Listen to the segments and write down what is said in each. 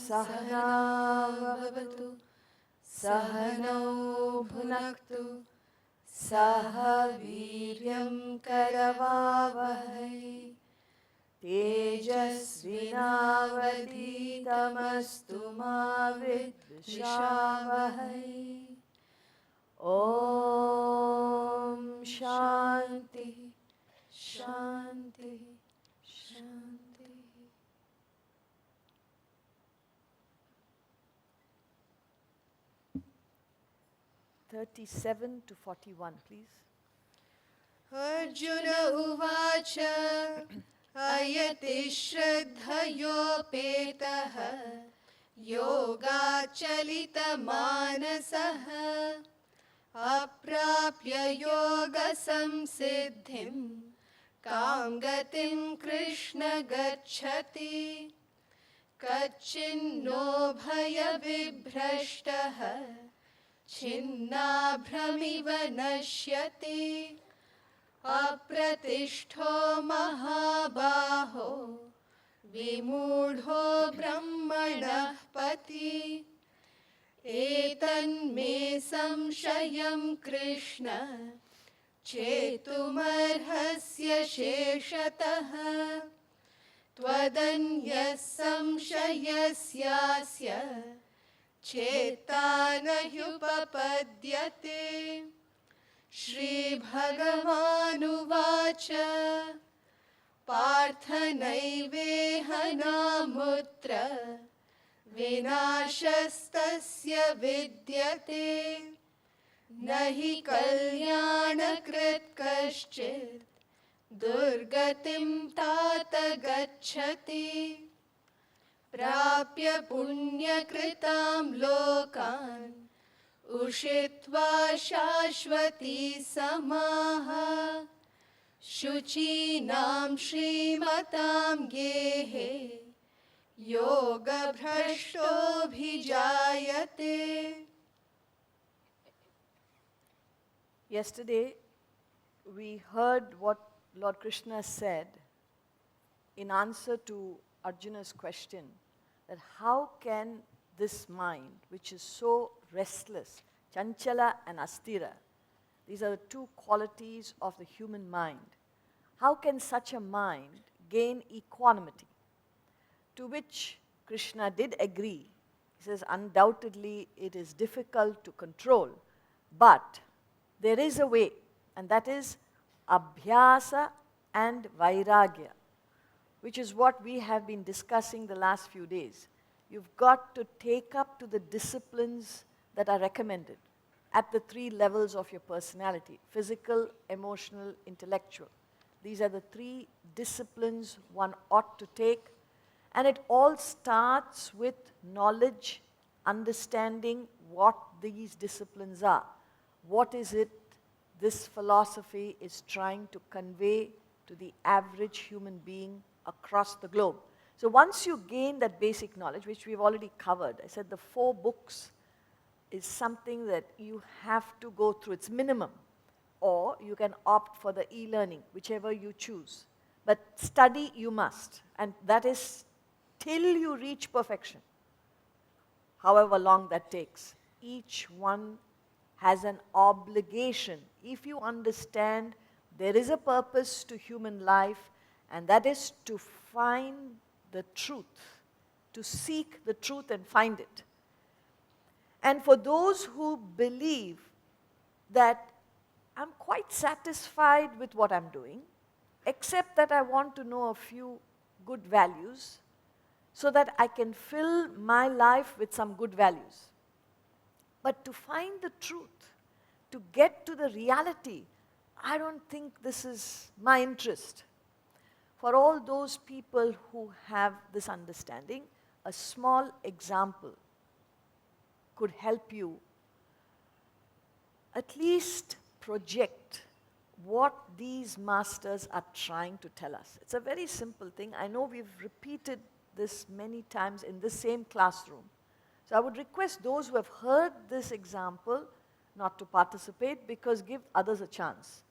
Sahanavavatu Sahanau Bhunaktu Sahaviryam Karavavahai Tejasvinavaditamastu ma vidvishavahai. Om Shanti Shanti Shanti. 37 to 41, please. Arjuna uvacha ayati shraddhayopetaha yogachalita manasaha aprapya yoga samsiddhim kamgatim Krishna gacchati kachinno bhaya vibhrashtaha छिन्नाभ्रमिव नश्यति अप्रतिष्ठो महाबाहो विमूढो ब्रह्मणः पथि एतन्मे संशयं कृष्ण चेतुमर्हस्य शेषतः त्वदन्यः संशयस्यास्य चेतानह्युपपद्यते. श्रीभगवानुवाच पार्थ नैवेह नामुत्र विनाशस्तस्य विद्यते न हि कल्याणकृत् कश्चित् दुर्गतिं तात गच्छति प्राप्य पुण्यकृतां लोकान् उषित्वा शाश्वती समाः शुचीनां श्रीमतां गेहे योगभ्रष्टोऽभिजायते. Yesterday we heard what Lord Krsna said in answer to Arjuna's question, that how can this mind, which is so restless, chanchala and astira, these are the two qualities of the human mind, how can such a mind gain equanimity? To which Krishna did agree. He says, undoubtedly it is difficult to control, but there is a way, and that is abhyasa and vairagya, which is what we have been discussing the last few days. You've got to take up to the disciplines that are recommended at the three levels of your personality: physical, emotional, intellectual. These are the three disciplines one ought to take, and it all starts with knowledge, understanding what these disciplines are. What is it this philosophy is trying to convey to the average human being across the globe? So once you gain that basic knowledge, which we've already covered, I said the 4 books is something that you have to go through. It's minimum. Or you can opt for the e-learning, whichever you choose. But study you must. And that is till you reach perfection. However long that takes. Each one has an obligation. If you understand there is a purpose to human life, and that is to find the truth, to seek the truth and find it. And for those who believe that I'm quite satisfied with what I'm doing, except that I want to know a few good values so that I can fill my life with some good values. But to find the truth, to get to the reality, I don't think this is my interest. For all those people who have this understanding, a small example could help you at least project what these masters are trying to tell us. It's a very simple thing. I know we've repeated this many times in the same classroom. So I would request those who have heard this example not to participate, because give others a chance,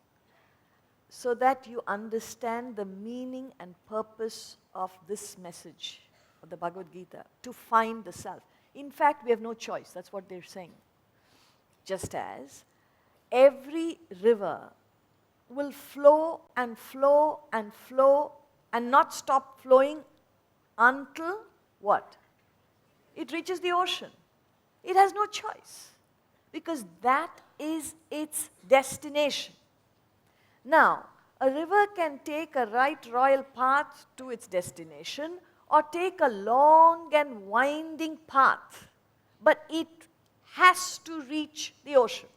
so that you understand the meaning and purpose of this message. of the Bhagavad Gita, to find the self. In fact, we have no choice. That's what they're saying. Just as every river will flow and flow and flow and not stop flowing until what? It reaches the ocean. It has no choice because that is its destination. Now, a river can take a right royal path to its destination or take a long and winding path, but it has to reach the ocean.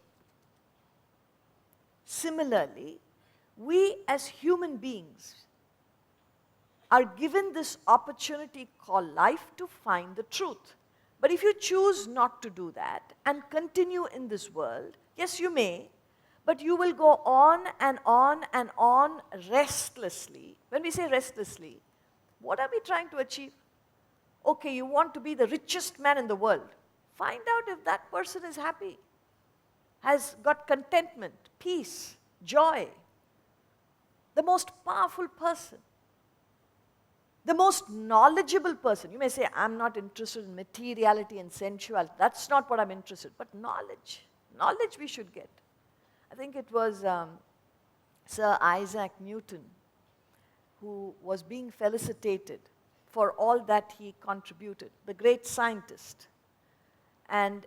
Similarly, we as human beings are given this opportunity called life to find the truth. But if you choose not to do that and continue in this world, yes, you may, but you will go on and on and on restlessly. When we say restlessly, what are we trying to achieve? Okay, you want to be the richest man in the world. Find out if that person is happy, has got contentment, peace, joy. The most powerful person, the most knowledgeable person. You may say, I'm not interested in materiality and sensuality. That's not what I'm interested in. But knowledge. Knowledge we should get. I think it was Sir Isaac Newton who was being felicitated for all that he contributed, the great scientist. And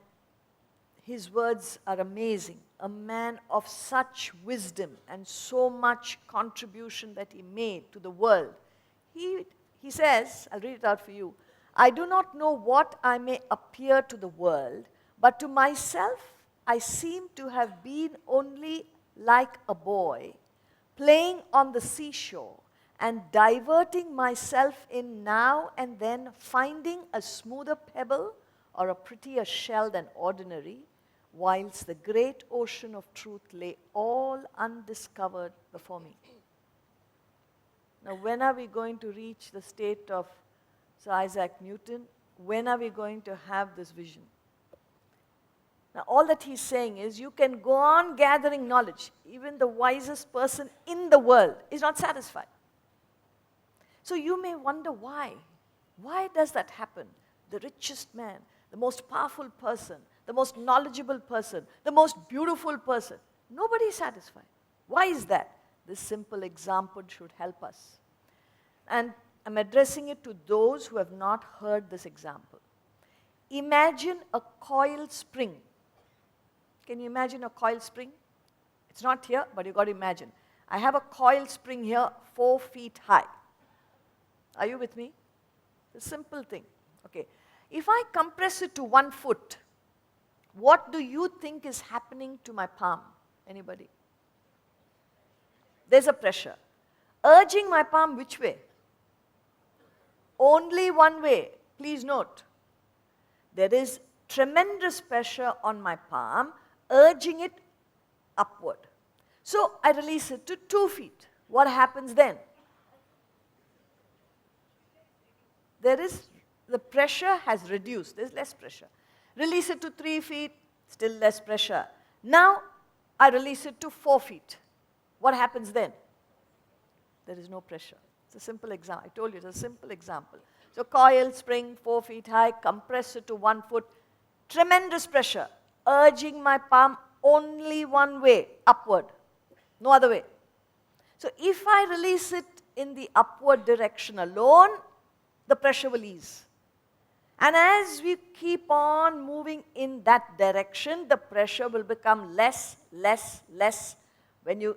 his words are amazing. A man of such wisdom and so much contribution that he made to the world. He says, I'll read it out for you, I do not know what I may appear to the world, but to myself I seem to have been only like a boy, playing on the seashore and diverting myself in now and then, finding a smoother pebble or a prettier shell than ordinary, whilst the great ocean of truth lay all undiscovered before me. Now, when are we going to reach the state of Sir Isaac Newton? When are we going to have this vision? Now, all that he's saying is you can go on gathering knowledge. Even the wisest person in the world is not satisfied. So you may wonder why. Why does that happen? The richest man, the most powerful person, the most knowledgeable person, the most beautiful person. Nobody is satisfied. Why is that? This simple example should help us. And I'm addressing it to those who have not heard this example. Imagine a coiled spring. Can you imagine a coiled spring? It's not here, but you've got to imagine. I have a coiled spring here, 4 feet high. Are you with me? It's a simple thing. Okay. If I compress it to 1 foot, what do you think is happening to my palm? Anybody? There's a pressure. Urging my palm which way? Only one way. Please note. There is tremendous pressure on my palm, urging it upward. So I release it to 2 feet. What happens then? The pressure has reduced. There's less pressure. Release it to 3 feet, still less pressure. Now I release it to 4 feet. What happens then? There is no pressure. It's a simple example. I told you it's a simple example. So coil, spring, 4 feet high, compress it to 1 foot. Tremendous pressure, urging my palm only one way, upward. No other way. So if I release it in the upward direction alone, the pressure will ease. And as we keep on moving in that direction, the pressure will become less, less, less. When you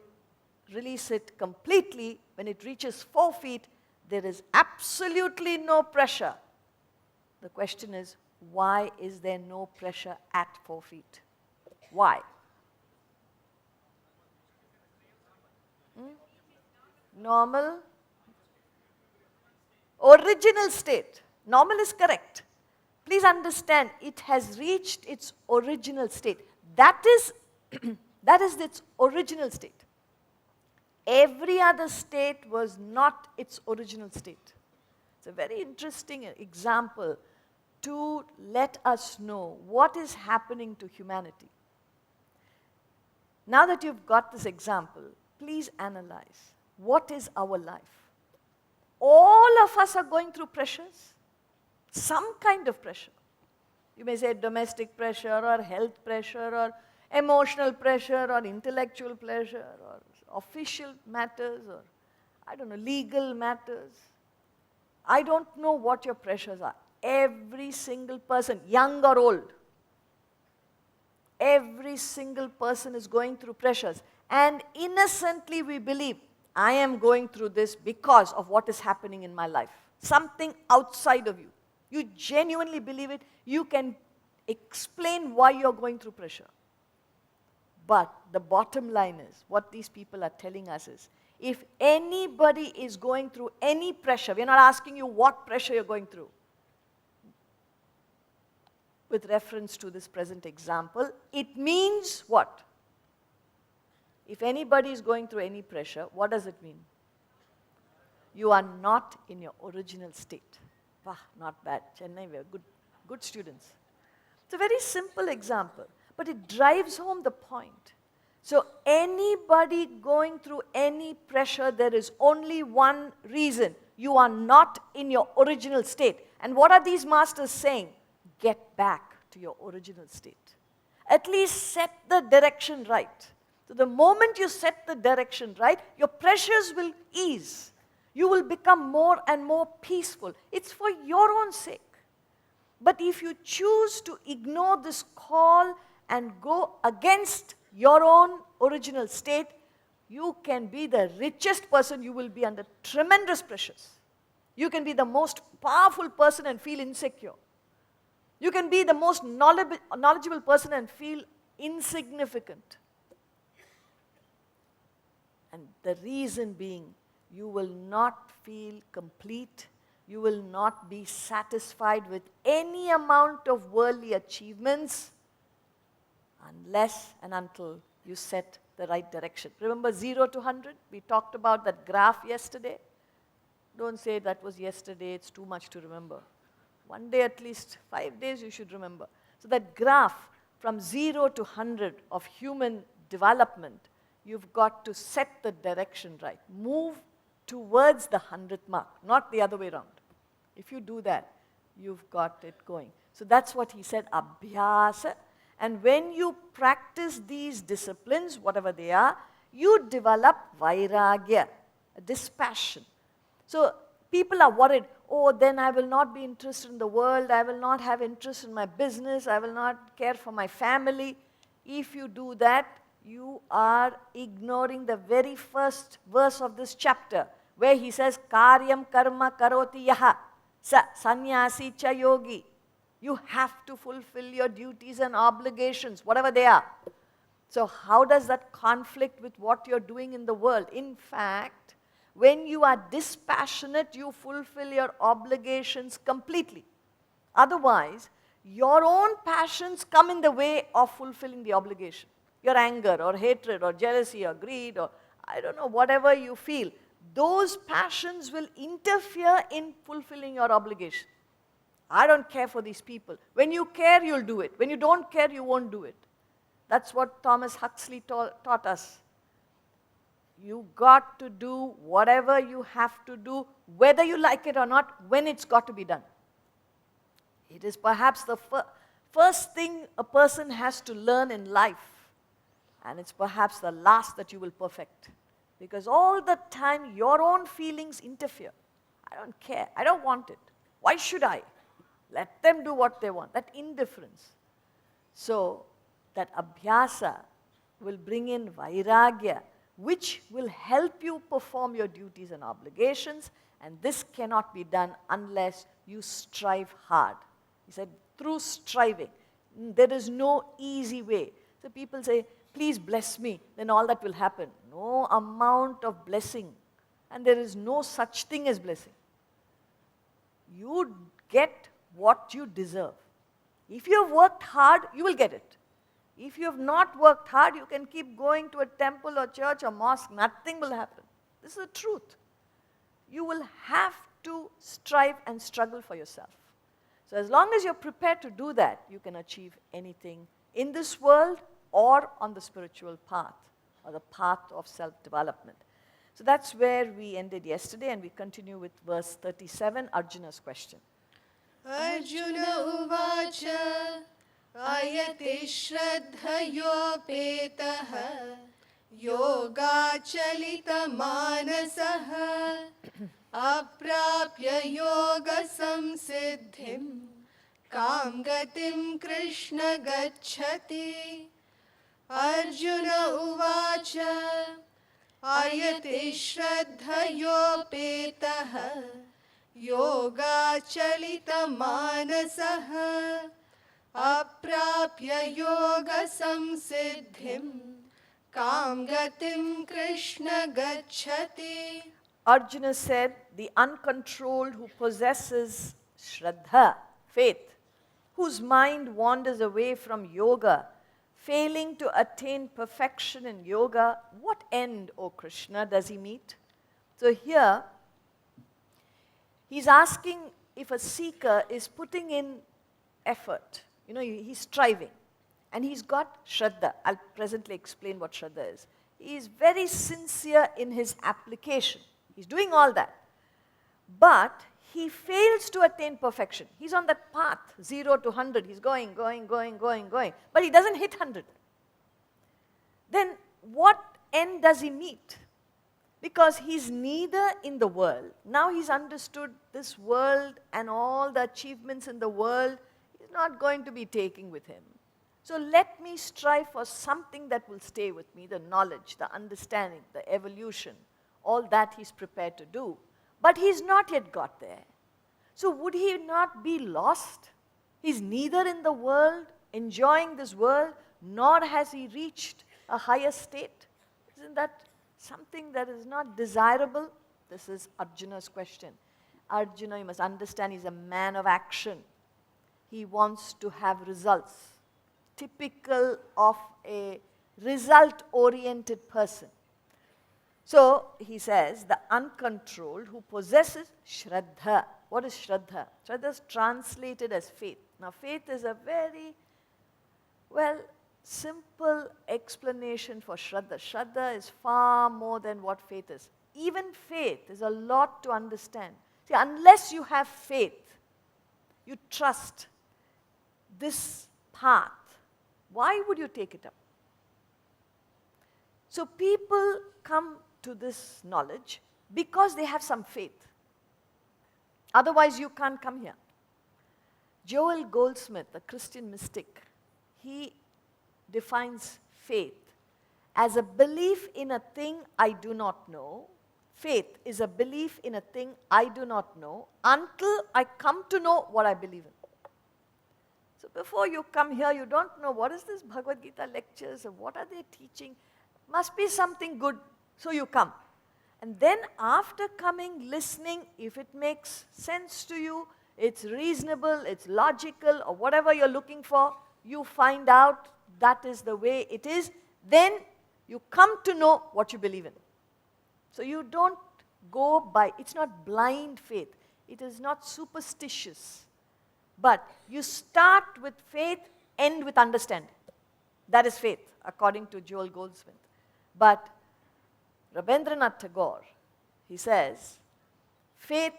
release it completely, when it reaches 4 feet, there is absolutely no pressure. The question is, why is there no pressure at 4 feet? Why? Normal. Original state. Normal is correct. Please understand, it has reached its original state. That is its original state. Every other state was not its original state. It's a very interesting example to let us know what is happening to humanity. Now that you've got this example, please analyze what is our life. All of us are going through pressures. Some kind of pressure. You may say domestic pressure or health pressure or emotional pressure or intellectual pressure or official matters or, I don't know, legal matters. I don't know what your pressures are. Every single person, young or old, every single person is going through pressures. And innocently we believe, I am going through this because of what is happening in my life. Something outside of you. You genuinely believe it. You can explain why you're going through pressure. But the bottom line is, what these people are telling us is, if anybody is going through any pressure, we're not asking you what pressure you're going through. With reference to this present example, it means what? If anybody is going through any pressure, what does it mean? You are not in your original state. Wow, not bad. Chennai, we are good students. It's a very simple example, but it drives home the point. So anybody going through any pressure, there is only one reason. You are not in your original state. And what are these masters saying? Get back to your original state. At least set the direction right. So the moment you set the direction right, your pressures will ease. You will become more and more peaceful. It's for your own sake. But if you choose to ignore this call and go against your own original state, you can be the richest person. You will be under tremendous pressures. You can be the most powerful person and feel insecure. You can be the most knowledgeable person and feel insignificant. And the reason being, you will not feel complete. You will not be satisfied with any amount of worldly achievements unless and until you set the right direction. Remember 0 to 100? We talked about that graph yesterday. Don't say that was yesterday, it's too much to remember. One day at least, 5 days you should remember. So that graph from 0 to 100 of human development, you've got to set the direction right. Move towards the 100th mark, not the other way around. If you do that, you've got it going. So that's what he said, abhyasa. And when you practice these disciplines, whatever they are, you develop vairagya, a dispassion. So people are worried, oh, then I will not be interested in the world, I will not have interest in my business, I will not care for my family. If you do that, you are ignoring the very first verse of this chapter, where he says, karyam karma karoti yaha, sa sannyasi cha yogi. You have to fulfill your duties and obligations, whatever they are. So how does that conflict with what you're doing in the world? In fact, when you are dispassionate, you fulfill your obligations completely. Otherwise, your own passions come in the way of fulfilling the obligation. Your anger or hatred or jealousy or greed or I don't know, whatever you feel, those passions will interfere in fulfilling your obligation. I don't care for these people. When you care, you'll do it. When you don't care, you won't do it. That's what Thomas Huxley taught us. You got to do whatever you have to do, whether you like it or not, when it's got to be done. It is perhaps the first thing a person has to learn in life, and it's perhaps the last that you will perfect. Because all the time, your own feelings interfere. I don't care. I don't want it. Why should I? Let them do what they want. That indifference. So, that abhyasa will bring in vairagya, which will help you perform your duties and obligations, and this cannot be done unless you strive hard. He said, through striving. There is no easy way. So people say, please bless me, then all that will happen. No amount of blessing, and there is no such thing as blessing. You get what you deserve. If you have worked hard, you will get it. If you have not worked hard, you can keep going to a temple or church or mosque, nothing will happen. This is the truth. You will have to strive and struggle for yourself. So as long as you're prepared to do that, you can achieve anything in this world or on the spiritual path or the path of self-development. So that's where we ended yesterday, and we continue with verse 37, Arjuna's question. Arjuna uvacha ayati shraddhayopetaha yoga manasaha aprapya yoga samsiddhim kam gatim Krishna gacchati. Arjuna uvacha ayati shraddhayopetaha yoga manasaha aprapya yoga samsiddhim kam gatim Krishna gacchati. Arjuna said, the uncontrolled who possesses Shraddha, faith, whose mind wanders away from yoga, failing to attain perfection in yoga, what end, O Krishna, does he meet? So here, he's asking if a seeker is putting in effort. You know, he's striving. And he's got Shraddha. I'll presently explain what Shraddha is. He is very sincere in his application. He's doing all that. But he fails to attain perfection. He's on that path, 0 to 100. He's going. But he doesn't hit 100. Then what end does he meet? Because he's neither in the world. Now he's understood this world and all the achievements in the world. He's not going to be taking with him. So let me strive for something that will stay with me, the knowledge, the understanding, the evolution. All that he's prepared to do. But he's not yet got there. So would he not be lost? He's neither in the world, enjoying this world, nor has he reached a higher state. Isn't that something that is not desirable? This is Arjuna's question. Arjuna, you must understand, he's a man of action. He wants to have results. Typical of a result-oriented person. So, he says, the uncontrolled who possesses Shraddha. What is Shraddha? Shraddha is translated as faith. Now, faith is a very, simple explanation for Shraddha. Shraddha is far more than what faith is. Even faith is a lot to understand. See, unless you have faith, you trust this path, why would you take it up? So, people come to this knowledge because they have some faith. Otherwise, you can't come here. Joel Goldsmith, a Christian mystic, he defines faith as a belief in a thing I do not know. Faith is a belief in a thing I do not know until I come to know what I believe in. So before you come here, you don't know what is this Bhagavad Gita lectures or what are they teaching. Must be something good. So you come. And then after coming, listening, if it makes sense to you, it's reasonable, it's logical, or whatever you're looking for, you find out that is the way it is. Then you come to know what you believe in. So you don't go by, it's not blind faith. It is not superstitious. But you start with faith, end with understanding. That is faith, according to Joel Goldsmith. But Rabindranath Tagore, he says, faith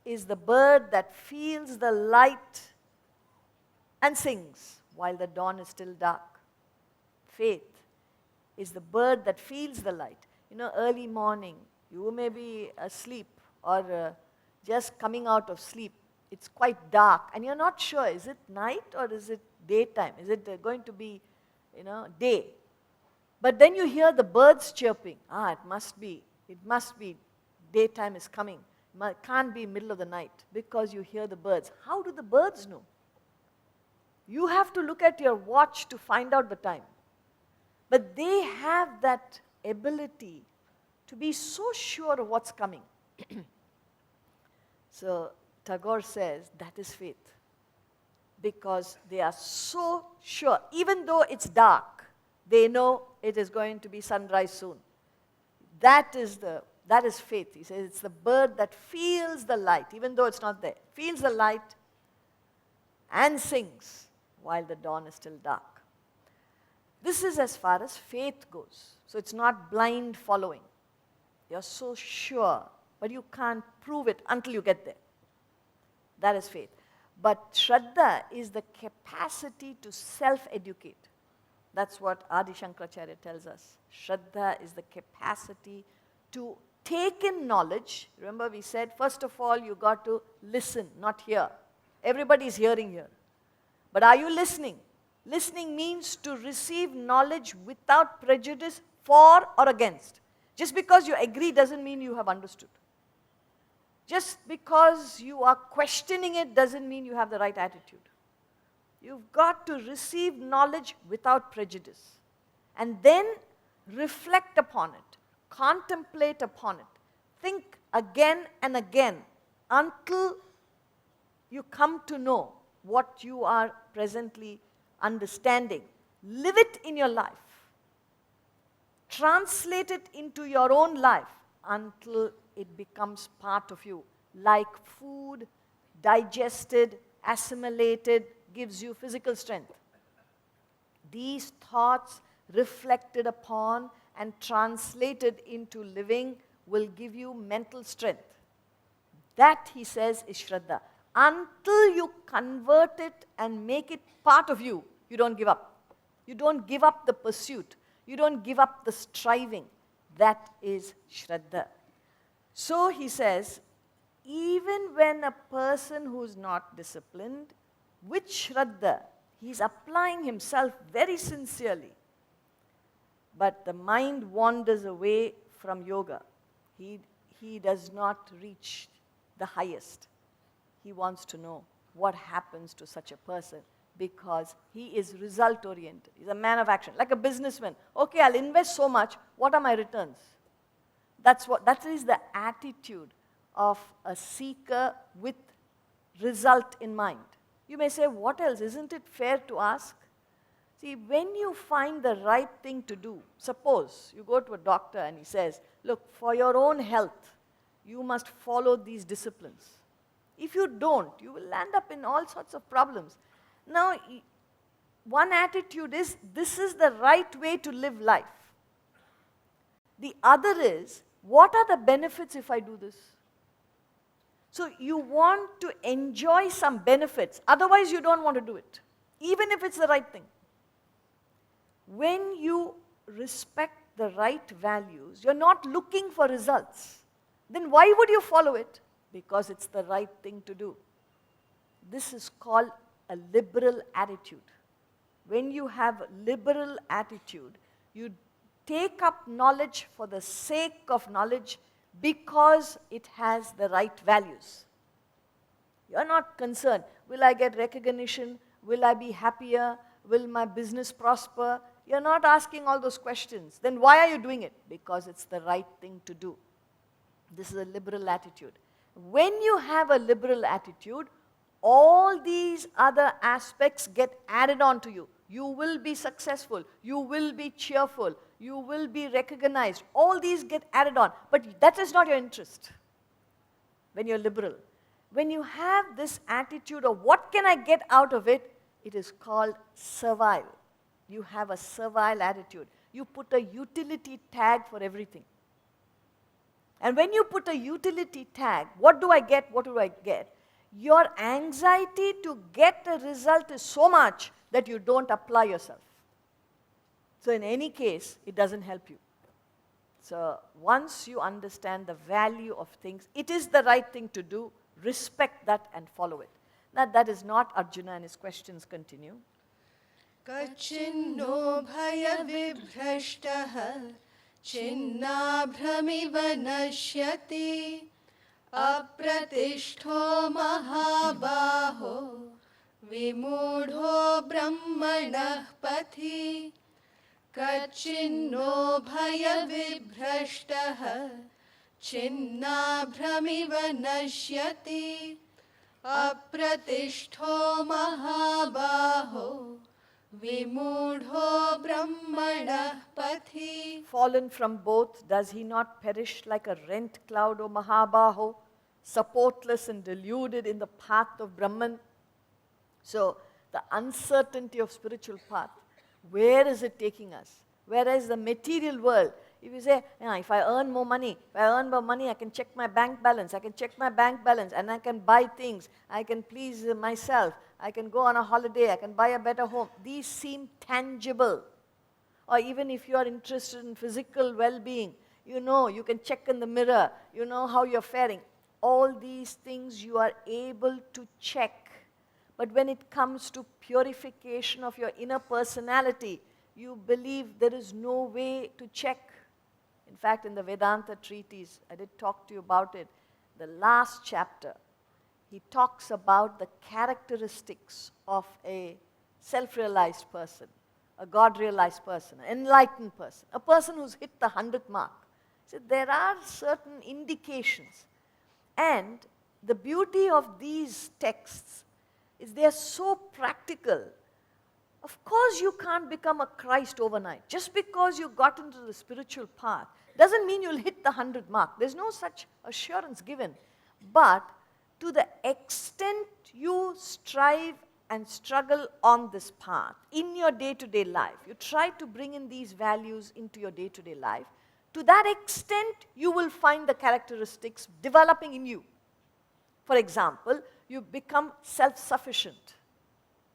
is the bird that feels the light and sings while the dawn is still dark. Faith is the bird that feels the light. You know, early morning, you may be asleep or just coming out of sleep. It's quite dark and you're not sure, is it night or is it daytime? Is it going to be, day? But then you hear the birds chirping. It must be daytime is coming. It can't be middle of the night because you hear the birds. How do the birds know? You have to look at your watch to find out the time. But they have that ability to be so sure of what's coming. So Tagore says that is faith. Because they are so sure, even though it's dark, they know it is going to be sunrise soon. That is faith. He says it's the bird that feels the light, even though it's not there. Feels the light and sings while the dawn is still dark. This is as far as faith goes. So it's not blind following. You're so sure, but you can't prove it until you get there. That is faith. But Shraddha is the capacity to self-educate. That's what Adi Shankaracharya tells us. Shraddha is the capacity to take in knowledge. Remember we said, first of all, you got to listen, not hear. Everybody is hearing here. But are you listening? Listening means to receive knowledge without prejudice, for or against. Just because you agree doesn't mean you have understood. Just because you are questioning it doesn't mean you have the right attitude. You've got to receive knowledge without prejudice and then reflect upon it, contemplate upon it, think again and again until you come to know what you are presently understanding. Live it in your life. Translate it into your own life until it becomes part of you, like food, digested, assimilated, gives you physical strength. These thoughts reflected upon and translated into living will give you mental strength. That, he says, is Shraddha. Until you convert it and make it part of you, you don't give up. You don't give up the pursuit. You don't give up the striving. That is Shraddha. So he says, even when a person who is not disciplined, with Shraddha, he is applying himself very sincerely. But the mind wanders away from yoga. He does not reach the highest. He wants to know what happens to such a person because he is result-oriented. He's a man of action, like a businessman. Okay, I'll invest so much. What are my returns? That is the attitude of a seeker with result in mind. You may say, what else? Isn't it fair to ask? See, when you find the right thing to do, suppose you go to a doctor and he says, look, for your own health, you must follow these disciplines. If you don't, you will land up in all sorts of problems. Now, one attitude is, this is the right way to live life. The other is, what are the benefits if I do this? So you want to enjoy some benefits, otherwise you don't want to do it, even if it's the right thing. When you respect the right values, you're not looking for results. Then why would you follow it? Because it's the right thing to do. This is called a liberal attitude. When you have a liberal attitude, you take up knowledge for the sake of knowledge because it has the right values. You're not concerned, will I get recognition? Will I be happier? Will my business prosper? You're not asking all those questions. Then why are you doing it? Because it's the right thing to do. This is a liberal attitude. When you have a liberal attitude, all these other aspects get added on to you. You will be successful. You will be cheerful. You will be recognized. All these get added on. But that is not your interest when you're liberal. When you have this attitude of what can I get out of it, it is called servile. You have a servile attitude. You put a utility tag for everything. And when you put a utility tag, what do I get, what do I get? Your anxiety to get a result is so much that you don't apply yourself. So in any case, it doesn't help you. So once you understand the value of things, it is the right thing to do, respect that and follow it. Now that is not Arjuna, and his questions continue. Kachinno bhaya vibhrashtah chinnabhramiva nashyati apratishto mahabaho vimudho brahmanah pathi. Kachinno bhaya vibhrashtah chinnabhramiva nashyati apratishto mahabaho vimudho brahmanah pathi. Fallen from both, does he not perish like a rent cloud, O Mahabaho, supportless and deluded in the path of Brahman? So the uncertainty of spiritual path, where is it taking us? Whereas the material world If you say, if I earn more money, I can check my bank balance, and I can buy things, I can please myself, I can go on a holiday, I can buy a better home. These seem tangible. Or even if you are interested in physical well-being, you can check in the mirror, you know how you're faring. All these things you are able to check. But when it comes to purification of your inner personality, you believe there is no way to check. In fact, in the Vedanta treatise, I did talk to you about it, the last chapter, he talks about the characteristics of a self-realized person, a God-realized person, an enlightened person, a person who's hit the 100th mark. So there are certain indications. And the beauty of these texts is they are so practical. Of course you can't become a Christ overnight. Just because you got into the spiritual path doesn't mean you'll hit the 100th mark. There's no such assurance given. But to the extent you strive and struggle on this path in your day-to-day life, you try to bring in these values into your day-to-day life, to that extent you will find the characteristics developing in you. For example, you become self-sufficient.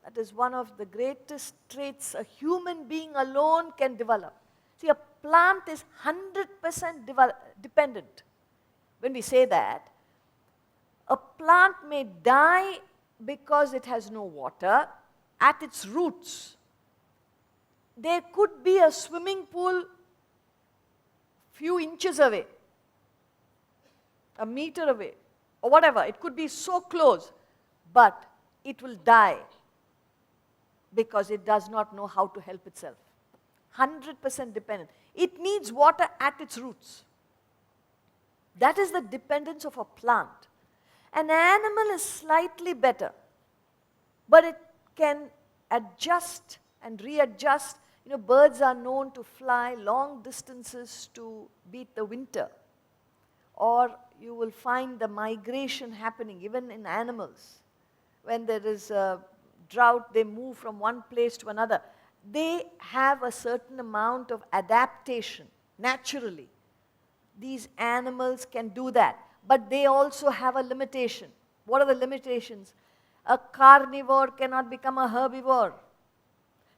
That is one of the greatest traits a human being alone can develop. See, a plant is 100% dependent. When we say that, a plant may die because it has no water at its roots. There could be a swimming pool few inches away, a meter away, or whatever. It could be so close, but it will die because it does not know how to help itself. 100% dependent. It needs water at its roots. That is the dependence of a plant. An animal is slightly better, but it can adjust and readjust. Birds are known to fly long distances to beat the winter. Or you will find the migration happening even in animals. When there is a drought, they move from one place to another. They have a certain amount of adaptation naturally. These animals can do that, but they also have a limitation. What are the limitations? A carnivore cannot become a herbivore.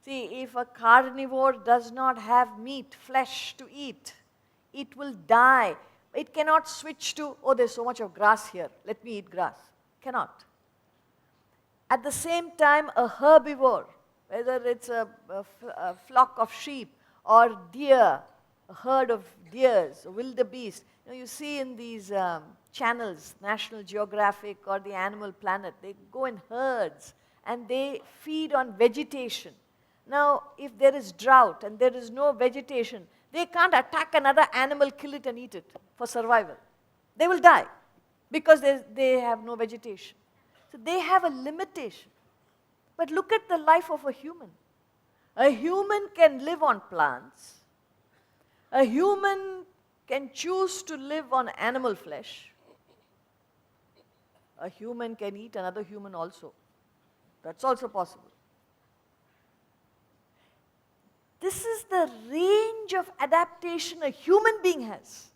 See, if a carnivore does not have meat, flesh to eat, it will die. It cannot switch to, there's so much of grass here, let me eat grass. Cannot. At the same time, a herbivore, whether it's a flock of sheep or deer, a herd of deers, a wildebeest. You see in these channels, National Geographic or the Animal Planet, they go in herds and they feed on vegetation. Now, if there is drought and there is no vegetation, they can't attack another animal, kill it and eat it for survival. They will die because they have no vegetation. So they have a limitation. But look at the life of a human. A human can live on plants. A human can choose to live on animal flesh. A human can eat another human also. That's also possible. This is the range of adaptation a human being has.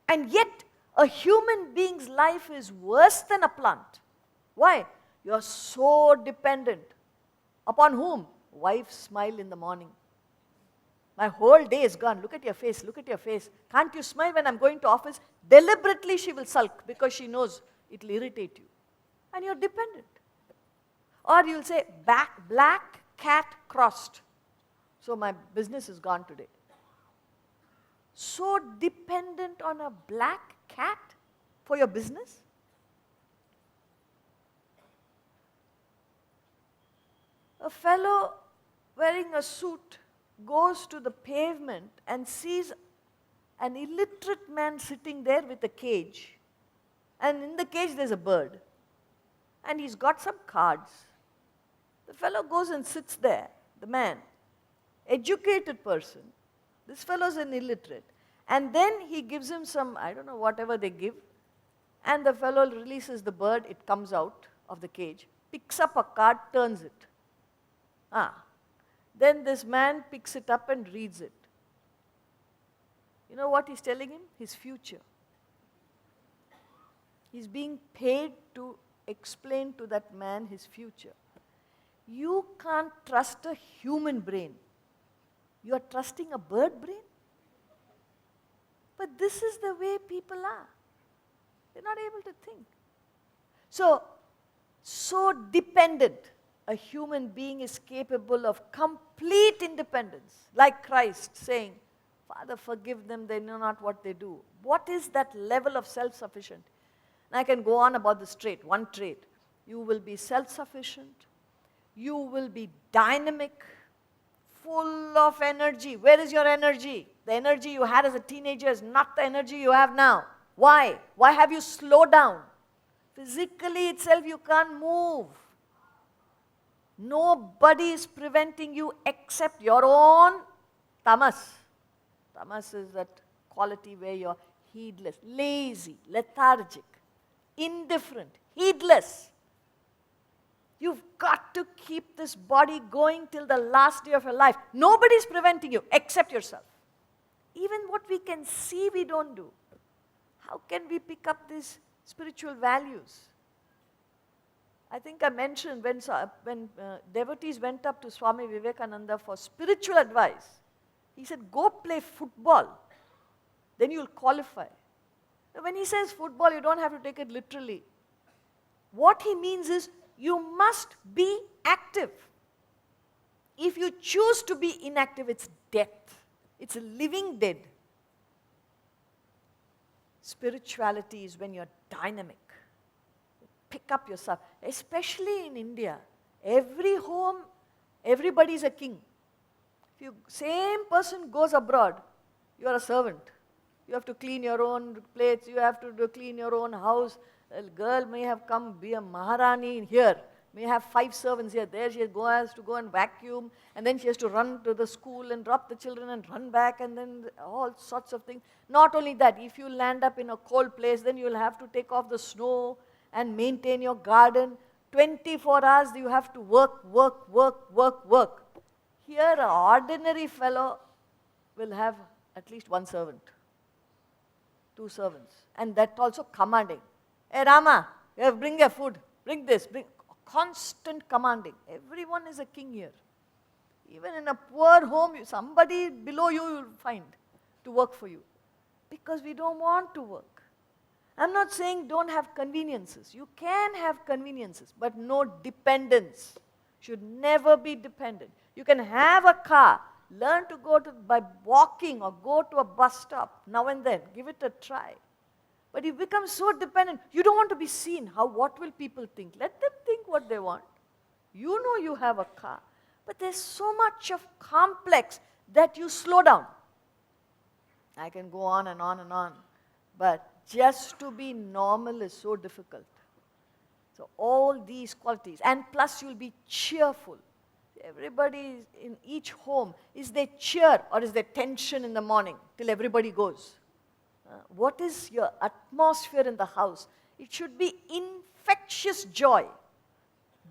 And yet, a human being's life is worse than a plant. Why? You are so dependent. Upon whom? Wife's smile in the morning. My whole day is gone. Look at your face, look at your face. Can't you smile when I'm going to office? Deliberately she will sulk because she knows it will irritate you. And you're dependent. Or you'll say, black cat crossed. So my business is gone today. So dependent on a black cat for your business? A fellow wearing a suit goes to the pavement and sees an illiterate man sitting there with a cage. And in the cage there's a bird. And he's got some cards. The fellow goes and sits there, the man. Educated person. This fellow's an illiterate. And then he gives him some, I don't know, whatever they give. And the fellow releases the bird, it comes out of the cage, picks up a card, turns it. Then this man picks it up and reads it. You know what he's telling him? His future. He's being paid to explain to that man his future. You can't trust a human brain. You are trusting a bird brain? But this is the way people are. They're not able to think. So dependent a human being is capable of complete independence. Like Christ saying, Father, forgive them, they know not what they do. What is that level of self-sufficient? And I can go on about this trait, one trait. You will be self-sufficient. You will be dynamic, full of energy. Where is your energy? The energy you had as a teenager is not the energy you have now. Why? Why have you slowed down? Physically itself you can't move. Nobody is preventing you except your own tamas. Tamas is that quality where you're heedless, lazy, lethargic, indifferent, heedless. You've got to keep this body going till the last day of your life. Nobody is preventing you except yourself. Even what we can see, we don't do. How can we pick up these spiritual values? I think I mentioned when devotees went up to Swami Vivekananda for spiritual advice, he said, go play football, then you'll qualify. Now, when he says football, you don't have to take it literally. What he means is, you must be active. If you choose to be inactive, it's death. It's a living dead. Spirituality is when you're dynamic. Pick up yourself. Especially in India, every home, everybody's a king. If you same person goes abroad, you are a servant. You have to clean your own plates, you have to clean your own house. A girl may have come, be a Maharani here, may have 5 servants here. There she has to go and vacuum, and then she has to run to the school and drop the children and run back, and then all sorts of things. Not only that, if you land up in a cold place, then you will have to take off the snow and maintain your garden. 24 hours you have to work. Here, an ordinary fellow will have at least 1 servant, 2 servants, and that also commanding. Hey Rama, bring your food, bring this, bring. Constant commanding. Everyone is a king here. Even in a poor home, somebody below you will find to work for you. Because we don't want to work. I'm not saying don't have conveniences. You can have conveniences, but no dependence. Should never be dependent. You can have a car, learn to go by walking or go to a bus stop now and then. Give it a try. But you become so dependent, you don't want to be seen. What will people think? Let them think what they want. You know you have a car. But there's so much of complex that you slow down. I can go on and on and on. But just to be normal is so difficult. So all these qualities. And plus you'll be cheerful. Everybody in each home, is there cheer or is there tension in the morning till everybody goes? What is your atmosphere in the house? It should be infectious joy.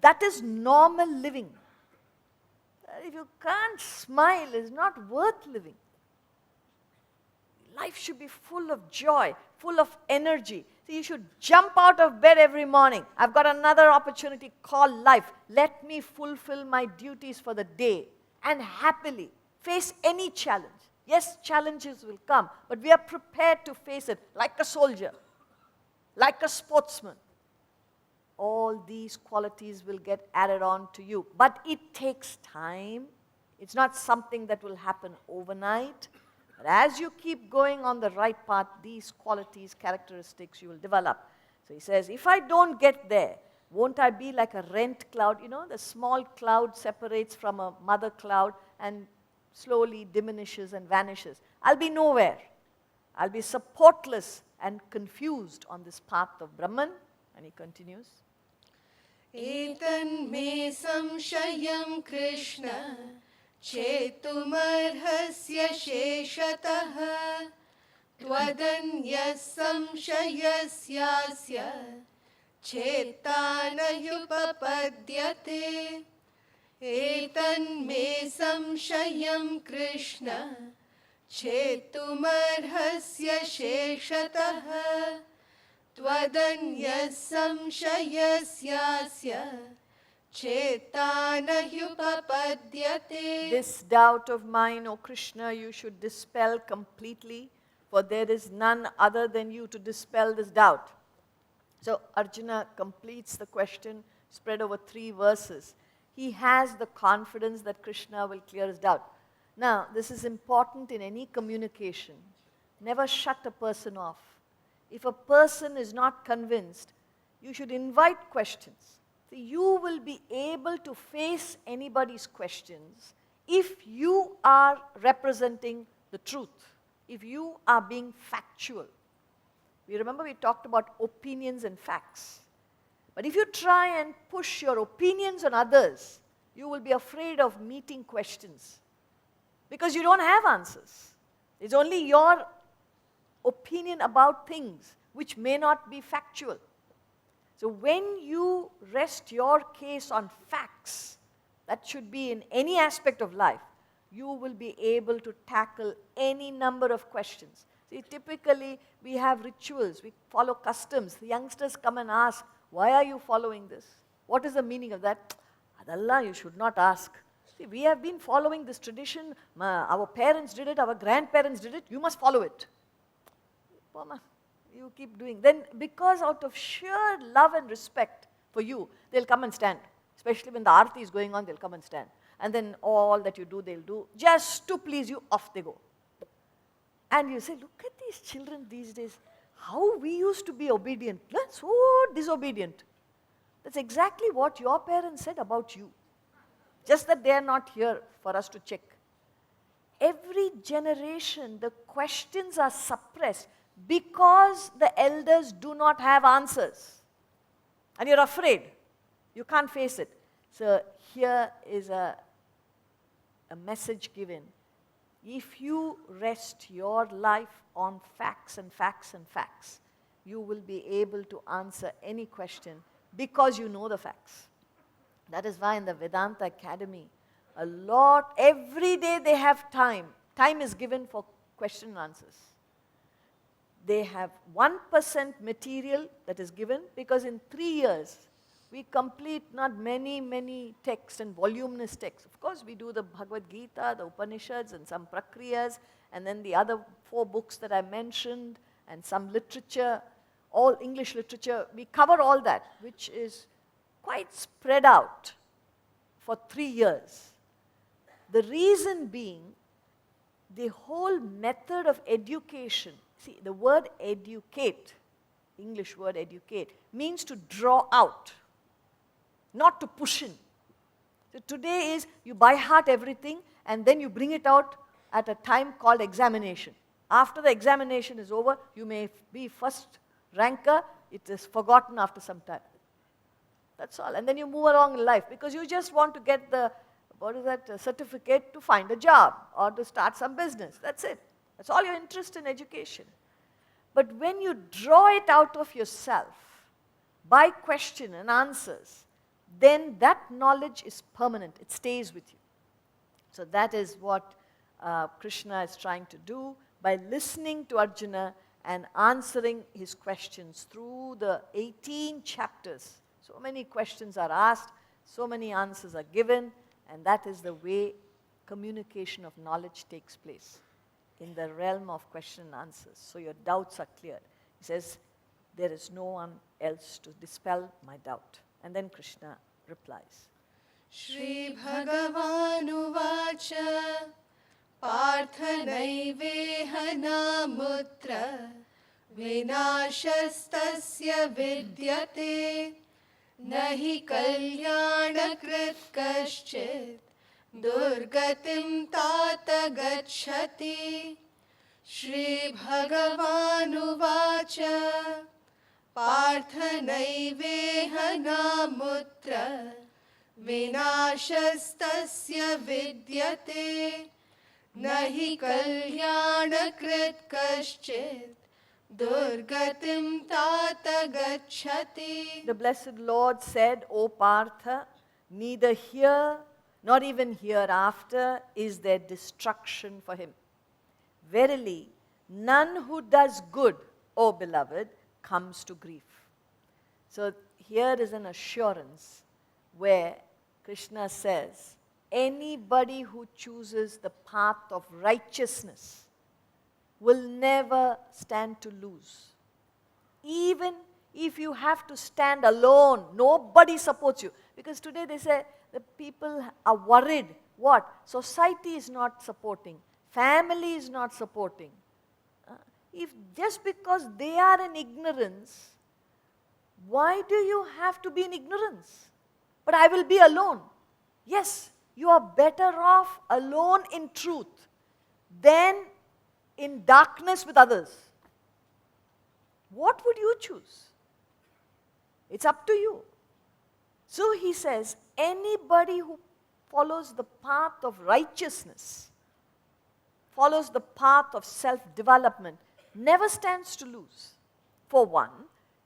That is normal living. If you can't smile, it's not worth living. Life should be full of joy, full of energy. So you should jump out of bed every morning. I've got another opportunity called life. Let me fulfill my duties for the day and happily face any challenge. Yes, challenges will come, but we are prepared to face it like a soldier, like a sportsman. All these qualities will get added on to you. But it takes time. It's not something that will happen overnight. But as you keep going on the right path, these qualities, characteristics you will develop. So he says, if I don't get there, won't I be like a rent cloud? You know, the small cloud separates from a mother cloud and slowly diminishes and vanishes. I'll be nowhere. I'll be supportless and confused on this path of Brahman. And he continues. एतन्मे संशयं कृष्ण चेतुमर्हस्य शेषतः त्वदन्यः संशयस्यास्य चेता न युपपद्यते एतन्मे संशयं कृष्ण छेतुमर्हस्य शेषतः त्वदन्यः संशयस्यास्य चेता न ह्युपपद्यते. This doubt of mine, O Krishna, you should dispel completely, for there is none other than you to dispel this doubt. So Arjuna completes the question, spread over 3 verses. He has the confidence that Krishna will clear his doubt. Now, this is important in any communication. Never shut a person off. If a person is not convinced, you should invite questions. So you will be able to face anybody's questions if you are representing the truth, if you are being factual. We remember we talked about opinions and facts. But if you try and push your opinions on others, you will be afraid of meeting questions because you don't have answers. It's only your opinion about things which may not be factual. So when you rest your case on facts, that should be in any aspect of life, you will be able to tackle any number of questions. See, typically we have rituals, we follow customs. The youngsters come and ask, why are you following this? What is the meaning of that? Adalla, you should not ask. See, we have been following this tradition. Our parents did it, our grandparents did it, you must follow it. You keep doing. Then because out of sheer love and respect for you, they'll come and stand. Especially when the arati is going on, they'll come and stand. And then all that you do, they'll do. Just to please you, off they go. And you say, look at these children these days. How we used to be obedient. So disobedient. That's exactly what your parents said about you. Just that they are not here for us to check. Every generation, the questions are suppressed because the elders do not have answers. And you're afraid. You can't face it. So here is a message given. If you rest your life on facts and facts and facts, you will be able to answer any question because you know the facts. That is why in the Vedanta Academy, every day they have time. Time is given for question and answers. They have 1% material that is given because in 3 years, we complete not many texts and voluminous texts. Of course, we do the Bhagavad Gita, the Upanishads, and some Prakriyas, and then the other 4 books that I mentioned, and some literature, all English literature. We cover all that, which is quite spread out for 3 years. The reason being, the whole method of education, see, the word educate, English word educate, means to draw out, not to push in. So today is you by heart everything and then you bring it out at a time called examination. After the examination is over, you may be first ranker, it is forgotten after some time. That's all. And then you move along in life because you just want to get the, certificate to find a job or to start some business. That's it. That's all your interest in education. But when you draw it out of yourself by question and answers, then that knowledge is permanent. It stays with you. So that is what Krishna is trying to do by listening to Arjuna and answering his questions through the 18 chapters. So many questions are asked, so many answers are given, and that is the way communication of knowledge takes place, in the realm of question and answers. So your doubts are cleared. He says, there is no one else to dispel my doubt. And then Krishna replies. Shri Bhagavanuvacha Parthanaiveha namutra Vinashastasya vidyate Nahi kalyanakrit kaschit Durgatim tata gacchati. Shri Bhagavanuvacha Parthanaiveha namutra Vinashastasya vidyate Nahi kalyanakrit kaschit Durgatim tata gacchati. The blessed Lord said, O Partha, neither here nor even hereafter is there destruction for him. verily, none who does good, O beloved, comes to grief. So here is an assurance where Krishna says, anybody who chooses the path of righteousness will never stand to lose. Even if you have to stand alone, nobody supports you. Because today they say the people are worried. What? Society is not supporting. Family is not supporting. If just because they are in ignorance, why do you have to be in ignorance? But I will be alone. Yes, you are better off alone in truth than in darkness with others. What would you choose? It's up to you. So he says, anybody who follows the path of righteousness, follows the path of self-development, never stands to lose. For one,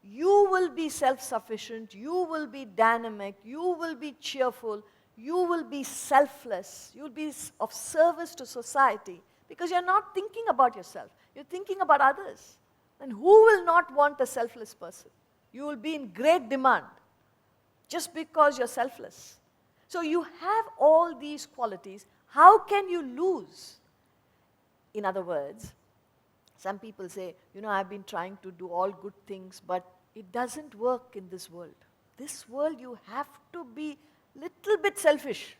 you will be self-sufficient, you will be dynamic, you will be cheerful, you will be selfless, you will be of service to society because you're not thinking about yourself, you're thinking about others. And who will not want a selfless person? You will be in great demand just because you're selfless. So you have all these qualities. How can you lose? In other words, some people say, I've been trying to do all good things, but it doesn't work in this world. This world, you have to be little bit selfish.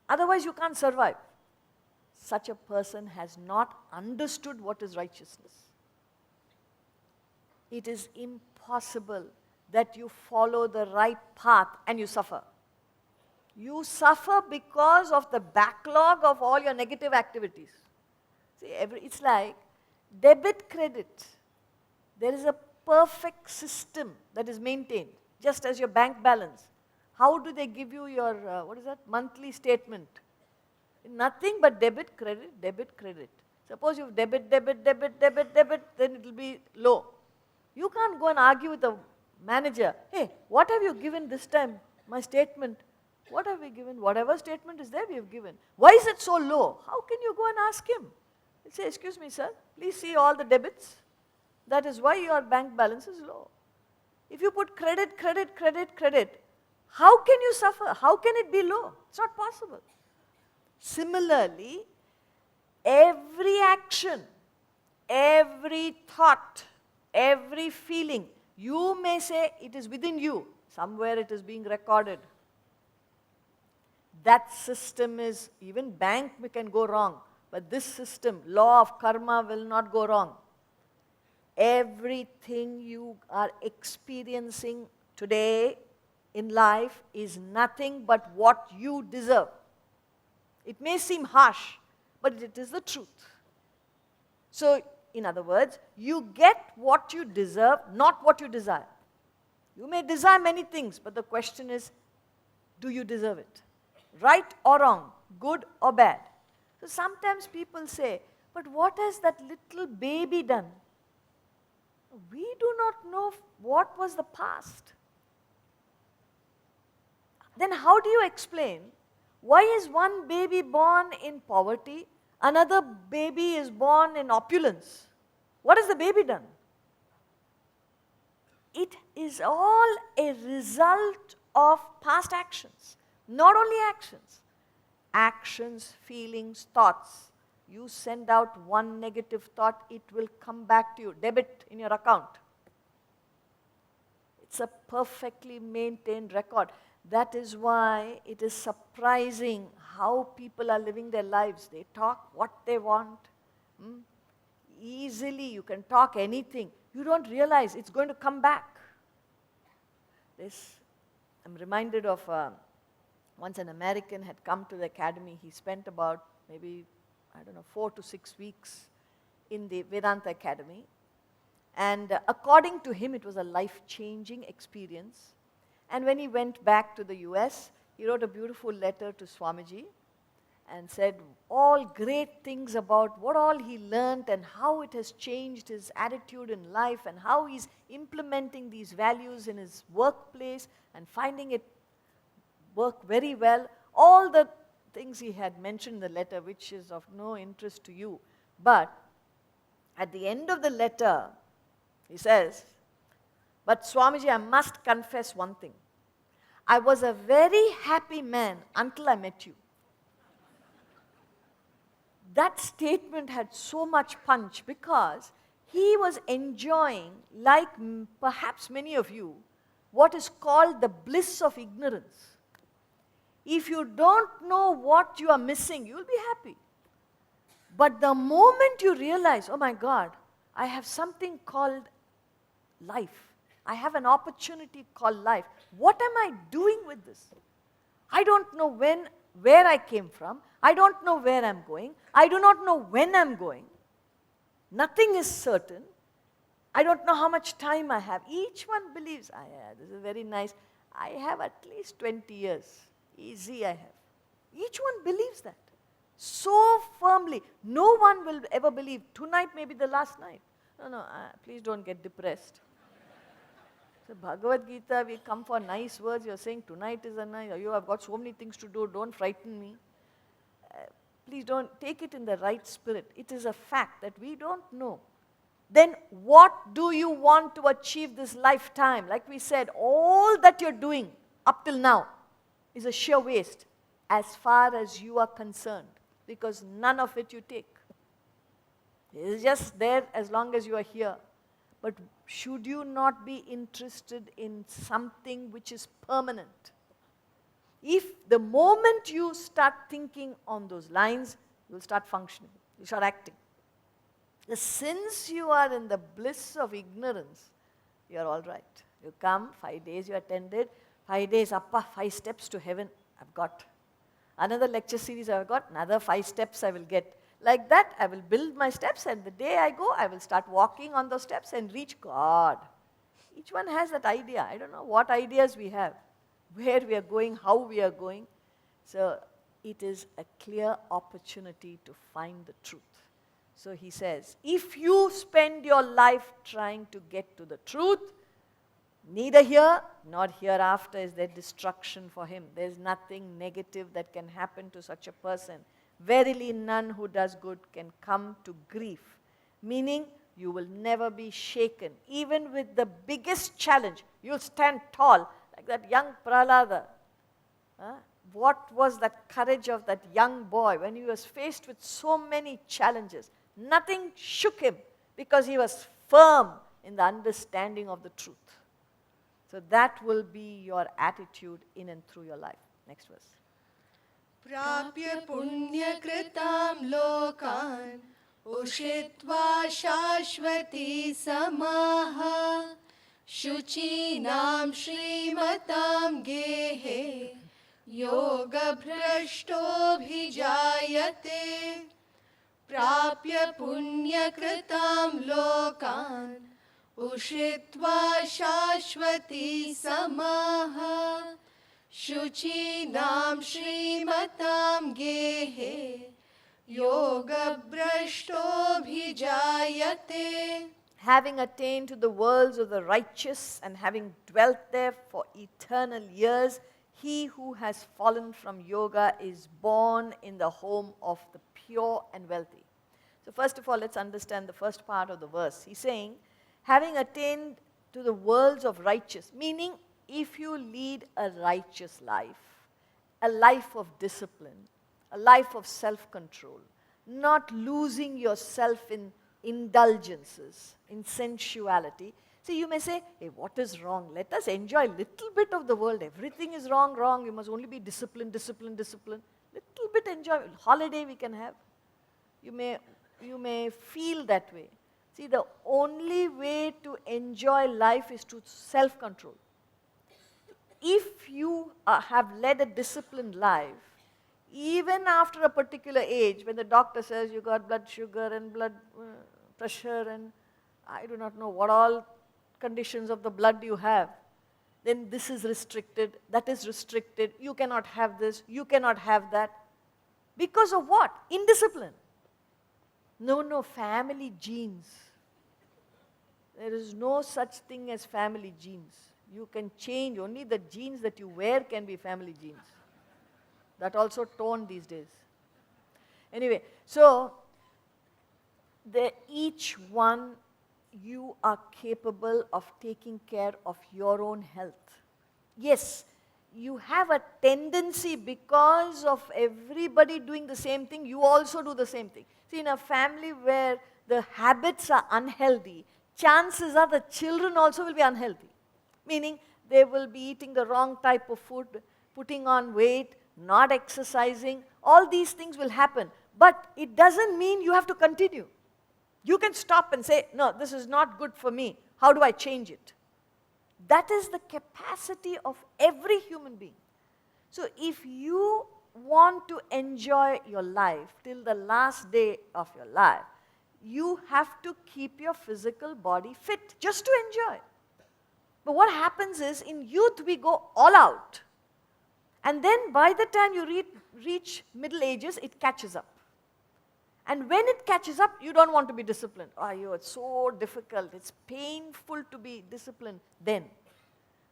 Otherwise, you can't survive. Such a person has not understood what is righteousness. It is impossible that you follow the right path and you suffer. You suffer because of the backlog of all your negative activities. See, it's like debit credit. There is a perfect system that is maintained, just as your bank balance. How do they give you your, monthly statement? Nothing but debit, credit, debit, credit. Suppose you have debit, debit, debit, debit, debit, then it will be low. You can't go and argue with the manager. Hey, what have you given this time? My statement. What have we given? Whatever statement is there, we have given. Why is it so low? How can you go and ask him? He'll say, excuse me, sir, please see all the debits. That is why your bank balance is low. If you put credit, credit, credit, credit, how can you suffer? How can it be low? It's not possible. Similarly, every action, every thought, every feeling, you may say it is within you. Somewhere it is being recorded. That system is, even bank can go wrong, but this system, law of karma, will not go wrong. Everything you are experiencing today in life is nothing but what you deserve. It may seem harsh, but it is the truth. So, in other words, you get what you deserve, not what you desire. You may desire many things, but the question is, do you deserve it? Right or wrong, good or bad. So sometimes people say, but what has that little baby done? We do not know what was the past. Then how do you explain why is one baby born in poverty, another baby is born in opulence? What has the baby done? It is all a result of past actions. Not only actions. Actions, feelings, thoughts. You send out one negative thought, it will come back to you, debit in your account. It's a perfectly maintained record. That is why it is surprising how people are living their lives. They talk what they want. Easily, you can talk anything. You don't realize it's going to come back. I'm reminded of once an American had come to the academy. He spent about maybe 4 to 6 weeks in the Vedanta academy. And according to him, it was a life-changing experience. And when he went back to the US, he wrote a beautiful letter to Swamiji and said all great things about what all he learned and how it has changed his attitude in life and how he's implementing these values in his workplace and finding it work very well. All the things he had mentioned in the letter, which is of no interest to you. But at the end of the letter, he says, but Swamiji, I must confess one thing. I was a very happy man until I met you. That statement had so much punch because he was enjoying, like perhaps many of you, what is called the bliss of ignorance. If you don't know what you are missing, you will be happy. But the moment you realize, oh my God, I have something called life. I have an opportunity called life. What am I doing with this? I don't know where I came from. I don't know where I'm going. I do not know when I'm going. Nothing is certain. I don't know how much time I have. Each one believes, this is very nice. I have at least 20 years. Easy I have. Each one believes that. So firmly. No one will ever believe, tonight may be the last night. No, please don't get depressed. So Bhagavad Gita, we come for nice words. You're saying tonight is a night. I've got so many things to do. Don't frighten me. Please don't take it in the right spirit. It is a fact that we don't know. Then what do you want to achieve this lifetime? Like we said, all that you're doing up till now is a sheer waste as far as you are concerned, because none of it you take. It is just there as long as you are here. But should you not be interested in something which is permanent? If the moment you start thinking on those lines, you will start functioning, you start acting. Since you are in the bliss of ignorance, you are all right. You come, 5 days you attended, 5 days, 5 steps to heaven I've got. Another lecture series I've got, another 5 steps I will get. Like that, I will build my steps, and the day I go, I will start walking on those steps and reach God. Each one has that idea. I don't know what ideas we have, where we are going, how we are going. So it is a clear opportunity to find the truth. So he says, if you spend your life trying to get to the truth, neither here nor hereafter is there destruction for him. There is nothing negative that can happen to such a person. Verily none who does good can come to grief. Meaning, you will never be shaken. Even with the biggest challenge, you'll stand tall. Like that young Prahlada. What was that courage of that young boy when he was faced with so many challenges? Nothing shook him because he was firm in the understanding of the truth. So that will be your attitude in and through your life. Next verse. Prapya punya kritam lokan ushitva shashvati samaha shuchinam shrimatam gehe yoga bhrashto bhijayate prapya punya kritam lokan ushitva shashvati samaha Shuchinam Shrimatam Gehe Yoga Brashto Bhijayate. Having attained to the worlds of the righteous and having dwelt there for eternal years, he who has fallen from yoga is born in the home of the pure and wealthy. So first of all, let's understand the first part of the verse. He's saying, having attained to the worlds of righteous, meaning if you lead a righteous life, a life of discipline, a life of self-control, not losing yourself in indulgences, in sensuality. See, you may say, hey, what is wrong? Let us enjoy a little bit of the world. Everything is wrong. You must only be disciplined. Little bit enjoy. Holiday we can have. You may feel that way. See, the only way to enjoy life is to self-control. If you have led a disciplined life, even after a particular age, when the doctor says you got blood sugar and blood pressure and I do not know what all conditions of the blood you have, then this is restricted, that is restricted, you cannot have this, you cannot have that. Because of what? Indiscipline. No, family genes. There is no such thing as family genes. You can change, only the genes that you wear can be family genes. That also torn these days. Anyway, so each one, you are capable of taking care of your own health. Yes, you have a tendency, because of everybody doing the same thing, you also do the same thing. See, in a family where the habits are unhealthy, chances are the children also will be unhealthy. Meaning, they will be eating the wrong type of food, putting on weight, not exercising. All these things will happen. But it doesn't mean you have to continue. You can stop and say, no, this is not good for me. How do I change it? That is the capacity of every human being. So if you want to enjoy your life till the last day of your life, you have to keep your physical body fit just to enjoy. But what happens is, in youth we go all out. And then by the time you reach middle ages, it catches up. And when it catches up, you don't want to be disciplined. Oh, it's so difficult. It's painful to be disciplined then.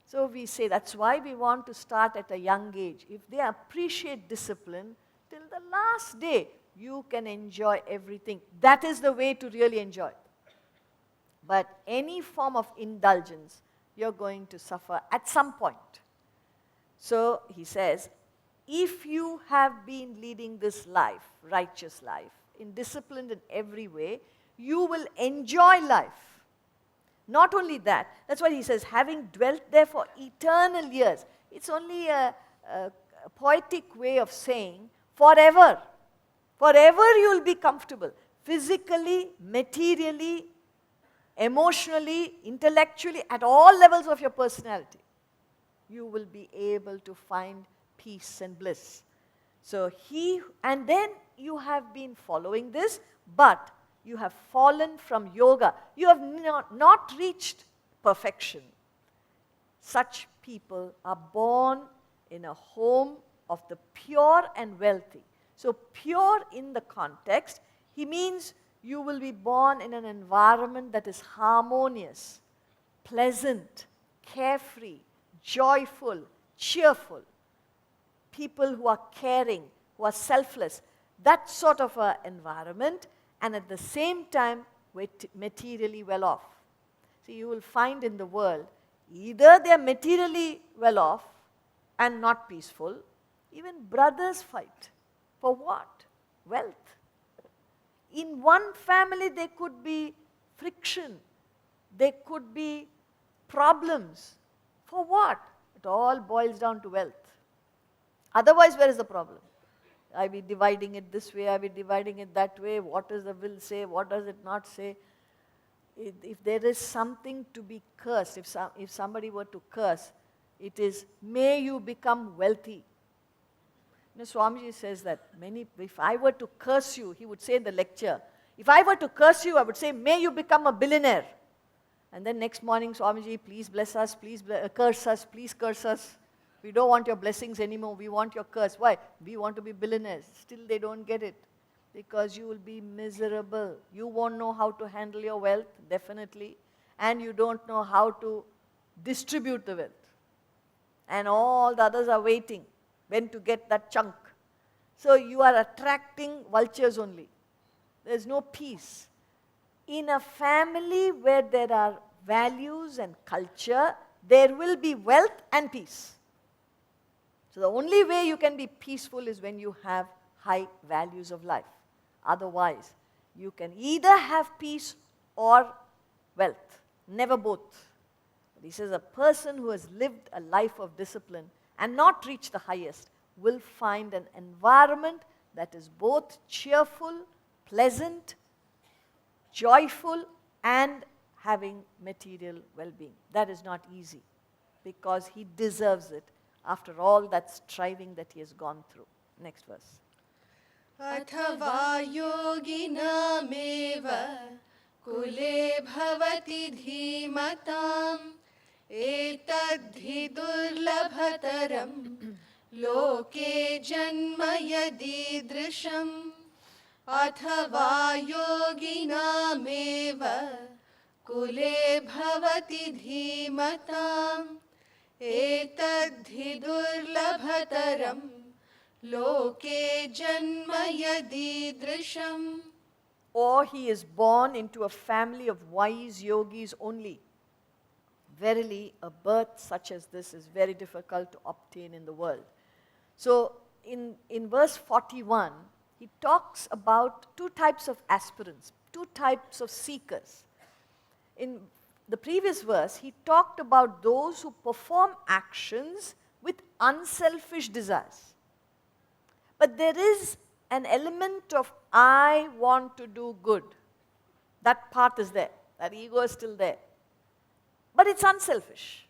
So we say that's why we want to start at a young age. If they appreciate discipline, till the last day, you can enjoy everything. That is the way to really enjoy. But any form of indulgence, you're going to suffer at some point. So he says, if you have been leading this life, righteous life, disciplined in every way, you will enjoy life. Not only that, that's why he says, having dwelt there for eternal years. It's only a poetic way of saying forever. Forever you will be comfortable. Physically, materially, emotionally, intellectually, at all levels of your personality. You will be able to find peace and bliss. So and then you have been following this, but you have fallen from yoga. You have not reached perfection. Such people are born in a home of the pure and wealthy. So pure in the context, he means you will be born in an environment that is harmonious, pleasant, carefree, joyful, cheerful. People who are caring, who are selfless. That sort of an environment, and at the same time, materially well off. So you will find in the world, either they are materially well off and not peaceful. Even brothers fight. For what? Wealth. In one family, there could be friction. There could be problems. For what? It all boils down to wealth. Otherwise, where is the problem? Are we dividing it this way? Are we dividing it that way? What does the will say? What does it not say? If there is something to be cursed, if somebody were to curse, it is, may you become wealthy. You know, Swamiji says that if I were to curse you, he would say in the lecture, if I were to curse you, I would say, may you become a billionaire. And then next morning, Swamiji, please bless us, please curse us, please curse us. We don't want your blessings anymore, we want your curse. Why? We want to be billionaires. Still they don't get it. Because you will be miserable. You won't know how to handle your wealth, definitely. And you don't know how to distribute the wealth. And all the others are waiting when to get that chunk. So you are attracting vultures only. There's no peace. In a family where there are values and culture, there will be wealth and peace. So the only way you can be peaceful is when you have high values of life. Otherwise, you can either have peace or wealth, never both. But he says a person who has lived a life of discipline and not reached the highest will find an environment that is both cheerful, pleasant, joyful, and having material well-being. That is not easy because he deserves it after all that striving that he has gone through. Next verse. अथवा योगिनामेव कुले भवति धीमताम् एतद्धि दुर्लभतरं लोके जन्म यदीदृशम् अथवा योगिनामेव कुले भवति धीमताम् एतद्धि दुर्लभतरं लोके जन्म यदीदृशम्. or he is born into a family of wise yogis only. Verily, a birth such as this is very difficult to obtain in the world. So, in verse 41, he talks about two types of aspirants, two types of seekers. In the previous verse, he talked about those who perform actions with unselfish desires. But there is an element of I want to do good. That part is there. That ego is still there. But it's unselfish.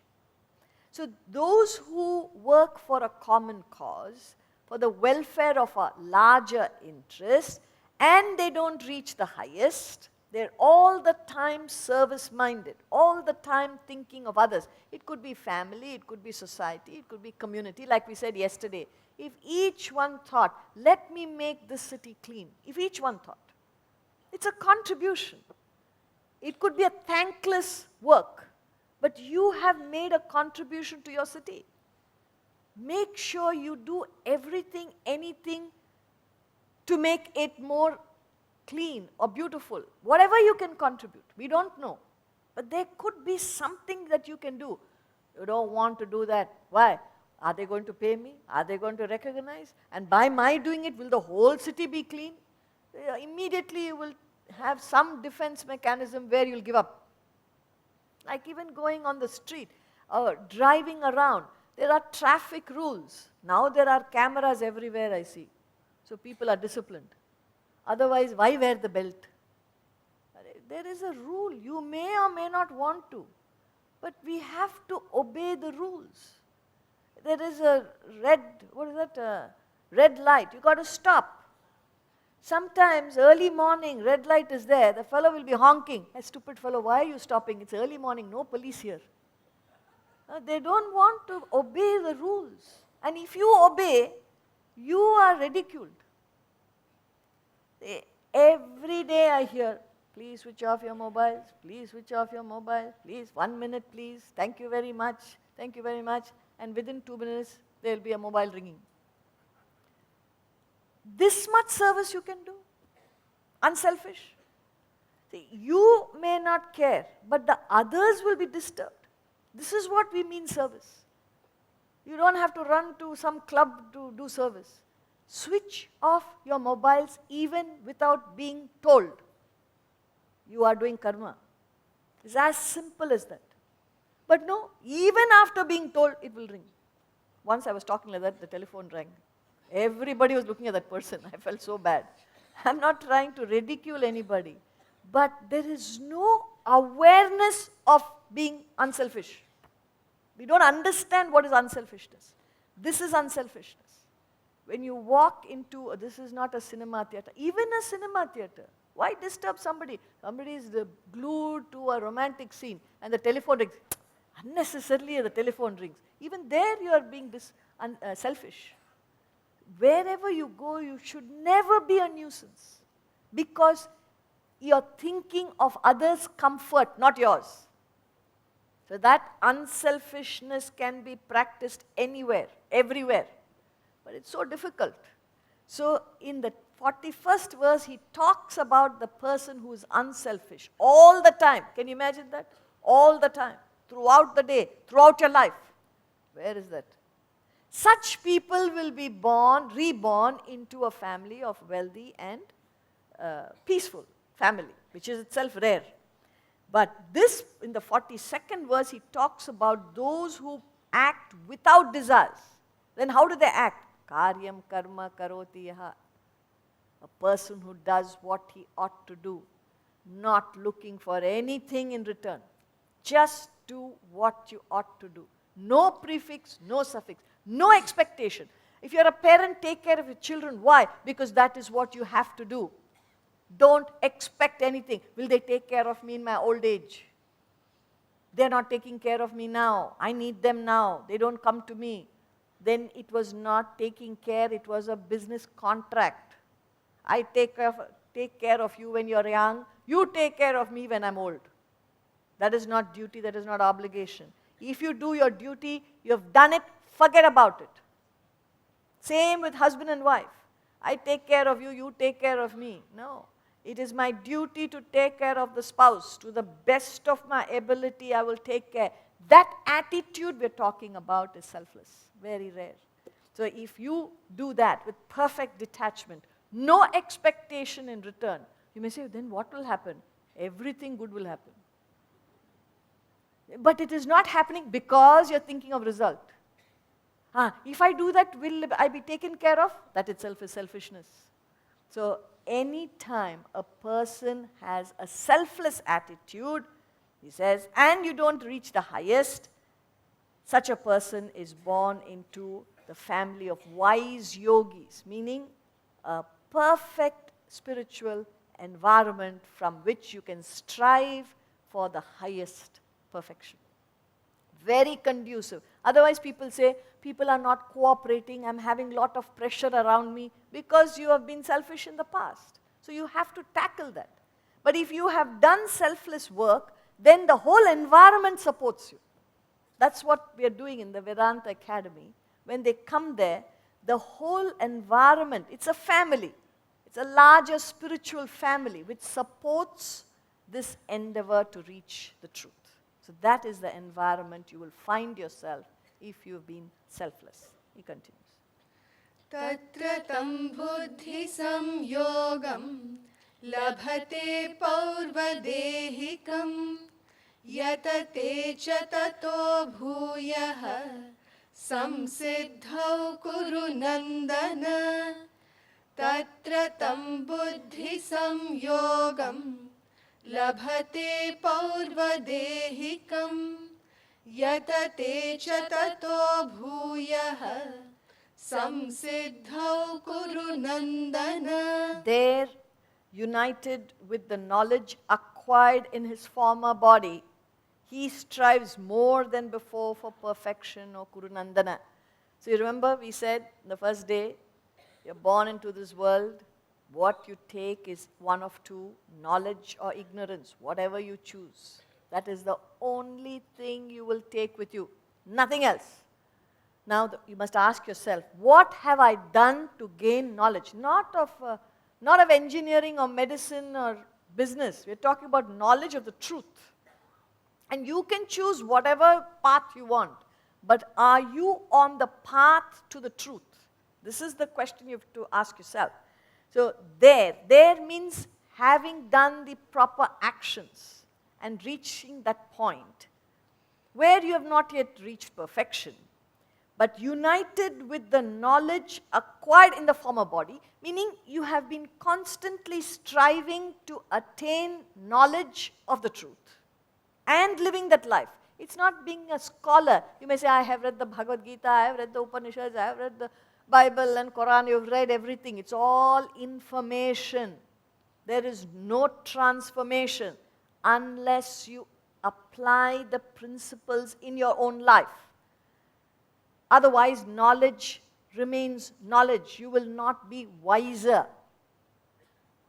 So those who work for a common cause, for the welfare of a larger interest, and they don't reach the highest, they're all the time service-minded, all the time thinking of others. It could be family, it could be society, it could be community, like we said yesterday. If each one thought, let me make this city clean, if each one thought, it's a contribution. It could be a thankless work, but you have made a contribution to your city. Make sure you do everything, anything to make it more clean or beautiful. Whatever you can contribute. We don't know. But there could be something that you can do. You don't want to do that. Why? Are they going to pay me? Are they going to recognize? And by my doing it, will the whole city be clean? Immediately you will have some defense mechanism where you'll give up. Like even going on the street, driving around, there are traffic rules. Now there are cameras everywhere, I see. So people are disciplined. Otherwise, why wear the belt? There is a rule. You may or may not want to. But we have to obey the rules. There is a red light. You got to stop. Sometimes early morning, red light is there. The fellow will be honking. Hey, stupid fellow, why are you stopping? It's early morning, no police here. They don't want to obey the rules. And if you obey, you are ridiculed. Every day I hear, please switch off your mobiles, please switch off your mobile, please, 1 minute please, thank you very much, thank you very much. And within 2 minutes, there will be a mobile ringing. This much service you can do. Unselfish. See, you may not care, but the others will be disturbed. This is what we mean service. You don't have to run to some club to do service. Switch off your mobiles even without being told. You are doing karma. It's as simple as that. But no, even after being told, it will ring. Once I was talking like that, the telephone rang. Everybody was looking at that person. I felt so bad. I'm not trying to ridicule anybody. But there is no awareness of being unselfish. We don't understand what is unselfishness. This is unselfishness. When you walk into, this is not a cinema theater, even a cinema theater. Why disturb somebody? Somebody is glued to a romantic scene and the telephone rings. Unnecessarily the telephone rings. Even there you are being selfish. Wherever you go, you should never be a nuisance because you're thinking of others' comfort, not yours. So that unselfishness can be practiced anywhere, everywhere. But it's so difficult. So in the 41st verse, he talks about the person who is unselfish all the time. Can you imagine that? All the time, throughout the day, throughout your life. Where is that? Such people will be reborn into a family of wealthy and peaceful family, which is itself rare. But this, in the 42nd verse, he talks about those who act without desires. Then how do they act? Karyam karma karoti yaha. A person who does what he ought to do, not looking for anything in return. Just do what you ought to do. No prefix, no suffix, no expectation. If you're a parent, take care of your children. Why? Because that is what you have to do. Don't expect anything. Will they take care of me in my old age? They're not taking care of me now. I need them now. They don't come to me. Then it was not taking care, it was a business contract. I take care of you when you're young. You take care of me when I'm old. That is not duty, that is not obligation. If you do your duty, you have done it, forget about it. Same with husband and wife. I take care of you, you take care of me. No. It is my duty to take care of the spouse. To the best of my ability, I will take care. That attitude we're talking about is selfless. Very rare. So if you do that with perfect detachment, no expectation in return, you may say, then what will happen? Everything good will happen. But it is not happening because you're thinking of result. If I do that, will I be taken care of? That itself is selfishness. So any time a person has a selfless attitude, he says, and you don't reach the highest, such a person is born into the family of wise yogis, meaning a perfect spiritual environment from which you can strive for the highest perfection. Very conducive. Otherwise people say, people are not cooperating, I'm having a lot of pressure around me because you have been selfish in the past. So you have to tackle that. But if you have done selfless work, then the whole environment supports you. That's what we are doing in the Vedanta Academy. When they come there, the whole environment, it's a family. It's a larger spiritual family which supports this endeavor to reach the truth. So that is the environment you will find yourself if you've been selfless. He continues. Tatra tam buddhi samyogam labhate paurvadehikam yatate cha tato bhuyah samsiddhau kuru nandana. Tatra tam buddhi samyogam labhate paurvadehikam yatate cha tato bhuyah samsiddhau kuru nandana. There, united with the knowledge acquired in his former body, he strives more than before for perfection or Kurunandana. So you remember we said the first day, you're born into this world, what you take is one of two, knowledge or ignorance, whatever you choose. That is the only thing you will take with you, nothing else. Now you must ask yourself, what have I done to gain knowledge? Not of engineering or medicine or business. We're talking about knowledge of the truth. And you can choose whatever path you want. But are you on the path to the truth? This is the question you have to ask yourself. So there means having done the proper actions and reaching that point where you have not yet reached perfection, but united with the knowledge acquired in the former body, meaning you have been constantly striving to attain knowledge of the truth and living that life. It's not being a scholar. You may say, I have read the Bhagavad Gita, I have read the Upanishads, I have read the Bible and Quran, you've read everything. It's all information. There is no transformation unless you apply the principles in your own life. Otherwise, knowledge remains knowledge. You will not be wiser.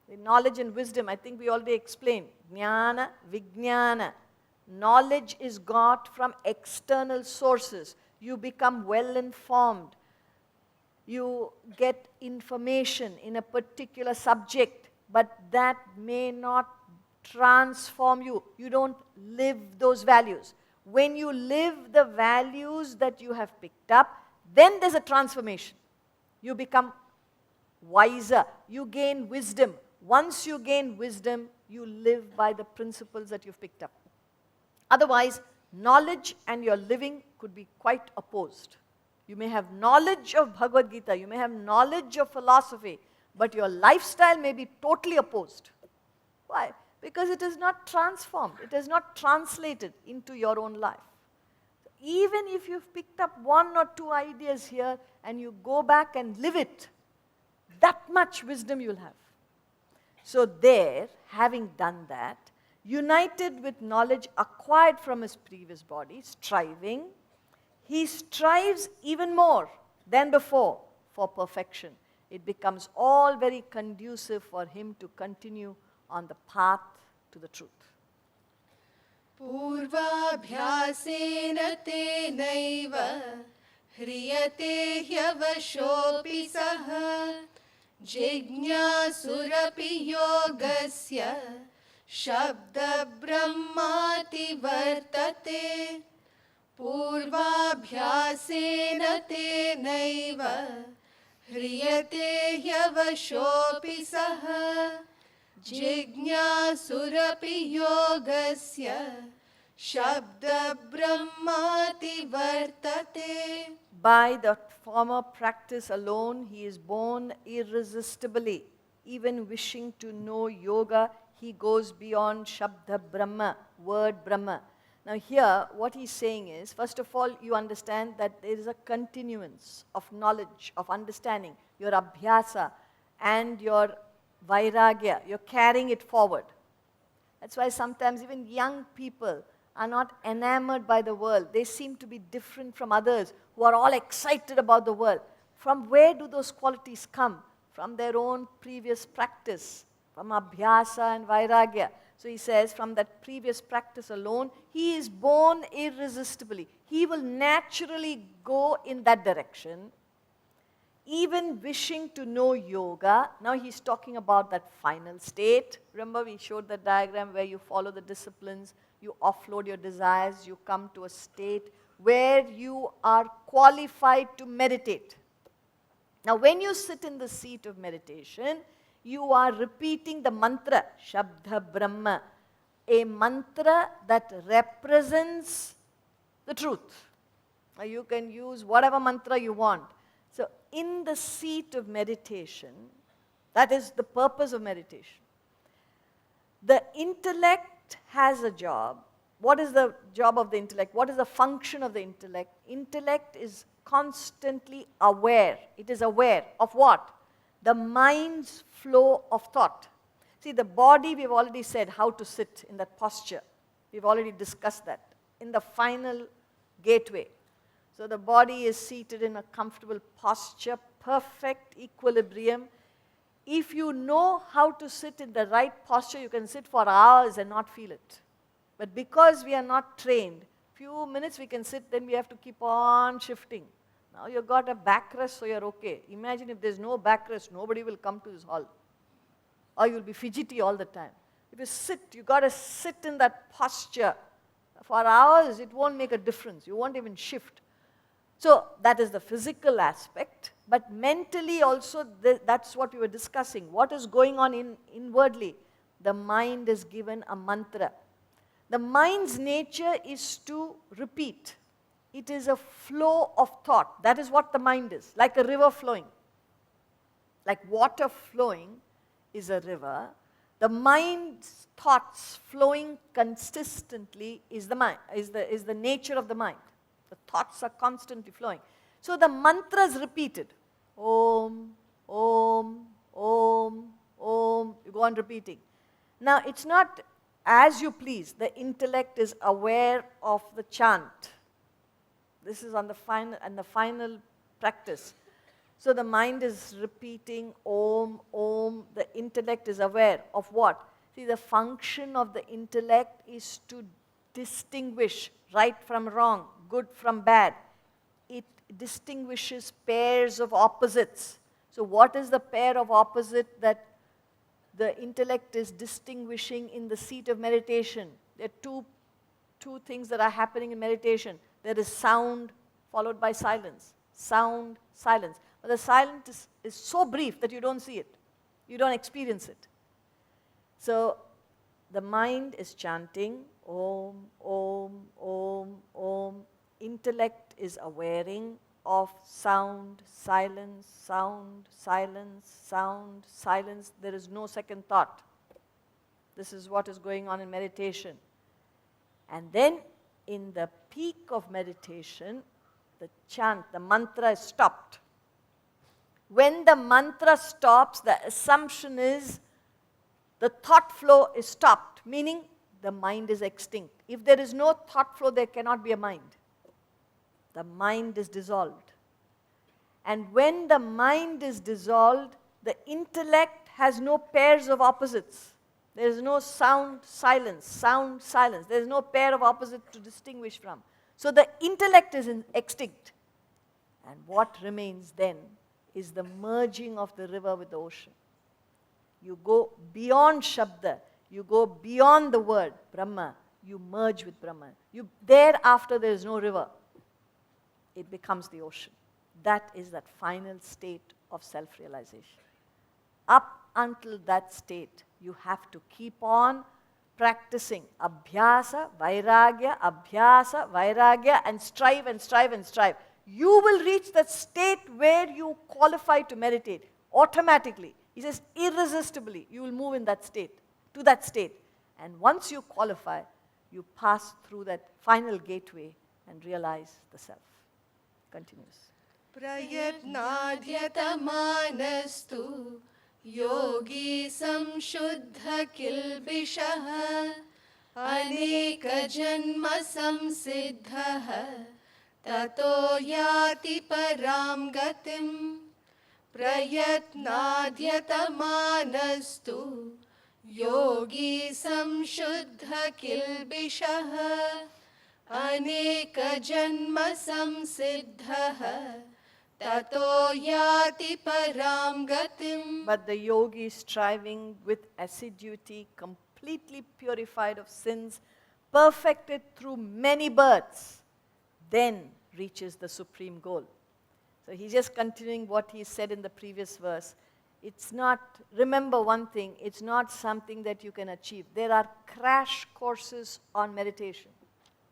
The knowledge and wisdom, I think we already explained. Jnana, Vijnana. Knowledge is got from external sources. You become well informed. You get information in a particular subject, but that may not transform you. You don't live those values. When you live the values that you have picked up, then there's a transformation. You become wiser. You gain wisdom. Once you gain wisdom, you live by the principles that you've picked up. Otherwise, knowledge and your living could be quite opposed. You may have knowledge of Bhagavad Gita, you may have knowledge of philosophy, but your lifestyle may be totally opposed. Why? Because it is not transformed, it is not translated into your own life. Even if you've picked up one or two ideas here and you go back and live it, that much wisdom you'll have. So there, having done that, united with knowledge acquired from his previous body, striving, he strives even more than before for perfection. It becomes all very conducive for him to continue on the path to the truth. Purvabhyasena tenaiva hriyate hyavashopi saha जिज्ञासुरपि योगस्य शब्दब्रह्माति वर्तते पूर्वाभ्यासेन तेनैव ह्रियते ह्यवशोऽपि सः जिज्ञासुरपि योगस्य शब्दब्रह्माति वर्तते. By the former practice alone, he is born irresistibly. Even wishing to know yoga, he goes beyond Shabda Brahma, word Brahma. Now here, what he's saying is, first of all, you understand that there is a continuance of knowledge, of understanding, your abhyasa and your vairagya. You're carrying it forward. That's why sometimes even young people are not enamored by the world. They seem to be different from others who are all excited about the world. From where do those qualities come? From their own previous practice, from abhyasa and vairagya. So he says, from that previous practice alone, he is born irresistibly. He will naturally go in that direction. Even wishing to know yoga, now he's talking about that final state. Remember we showed the diagram where you follow the disciplines, you offload your desires, you come to a state where you are qualified to meditate. Now when you sit in the seat of meditation, you are repeating the mantra, Shabda Brahma, a mantra that represents the truth. Now you can use whatever mantra you want. So in the seat of meditation, that is the purpose of meditation. The intellect has a job. What is the job of the intellect? What is the function of the intellect? Intellect is constantly aware. It is aware of what? The mind's flow of thought. See, the body, we've already said how to sit in that posture. We've already discussed that in the final gateway. So the body is seated in a comfortable posture, perfect equilibrium. If you know how to sit in the right posture, you can sit for hours and not feel it. But because we are not trained, few minutes we can sit, then we have to keep on shifting. Now you've got a backrest, so you're okay. Imagine if there's no backrest, nobody will come to this hall. Or you'll be fidgety all the time. If you sit, you've got to sit in that posture. For hours, it won't make a difference. You won't even shift. So that is the physical aspect. But mentally also, that's what we were discussing. What is going on inwardly? The mind is given a mantra. The mind's nature is to repeat. It is a flow of thought. That is what the mind is, like a river flowing. Like water flowing is a river. The mind's thoughts flowing consistently is the mind, is the nature of the mind. The thoughts are constantly flowing. So the mantra is repeated. Om, Om, Om, Om. You go on repeating. Now it's not as you please. The intellect is aware of the chant. This is on the final practice. So the mind is repeating Om, Om. The intellect is aware of what? See, the function of the intellect is to distinguish right from wrong, good from bad. It distinguishes pairs of opposites. So what is the pair of opposite that the intellect is distinguishing in the seat of meditation? There are two things that are happening in meditation. There is sound followed by silence. Sound, silence. But the silence is so brief that you don't see it. You don't experience it. So the mind is chanting Om, Om, Om, Om. Intellect is awareing of sound, silence, sound, silence, sound, silence. There is no second thought. This is what is going on in meditation. And then in the peak of meditation, the chant, the mantra is stopped. When the mantra stops, the assumption is the thought flow is stopped, meaning the mind is extinct. If there is no thought flow, there cannot be a mind. The mind is dissolved. And when the mind is dissolved, the intellect has no pairs of opposites. There is no sound, silence, sound, silence. There is no pair of opposites to distinguish from. So the intellect is extinct. And what remains then is the merging of the river with the ocean. You go beyond Shabda, you go beyond the word, Brahma, you merge with Brahman. Thereafter there is no river. It becomes the ocean. That is that final state of self-realization. Up until that state, you have to keep on practicing abhyasa, vairagya, and strive and strive and strive. You will reach that state where you qualify to meditate automatically. He says irresistibly, you will move in that state, to that state. And once you qualify, you pass through that final gateway and realize the self. Continues. प्रयत्नाद्यतमानस्तु योगी संशुद्ध किल्बिषः अनेकजन्म संसिद्धः ततो याति परां गतिम् प्रयत्नाद्यतमानस्तु योगी संशुद्ध किल्बिषः अनेकजन्म संसिद्धः ततो याति परां गतिम्. But the yogi, striving with assiduity, completely purified of sins, perfected through many births, then reaches the supreme goal. So he's just continuing what he said in the previous verse. It's not, remember one thing, it's not something that you can achieve. There are crash courses on meditation.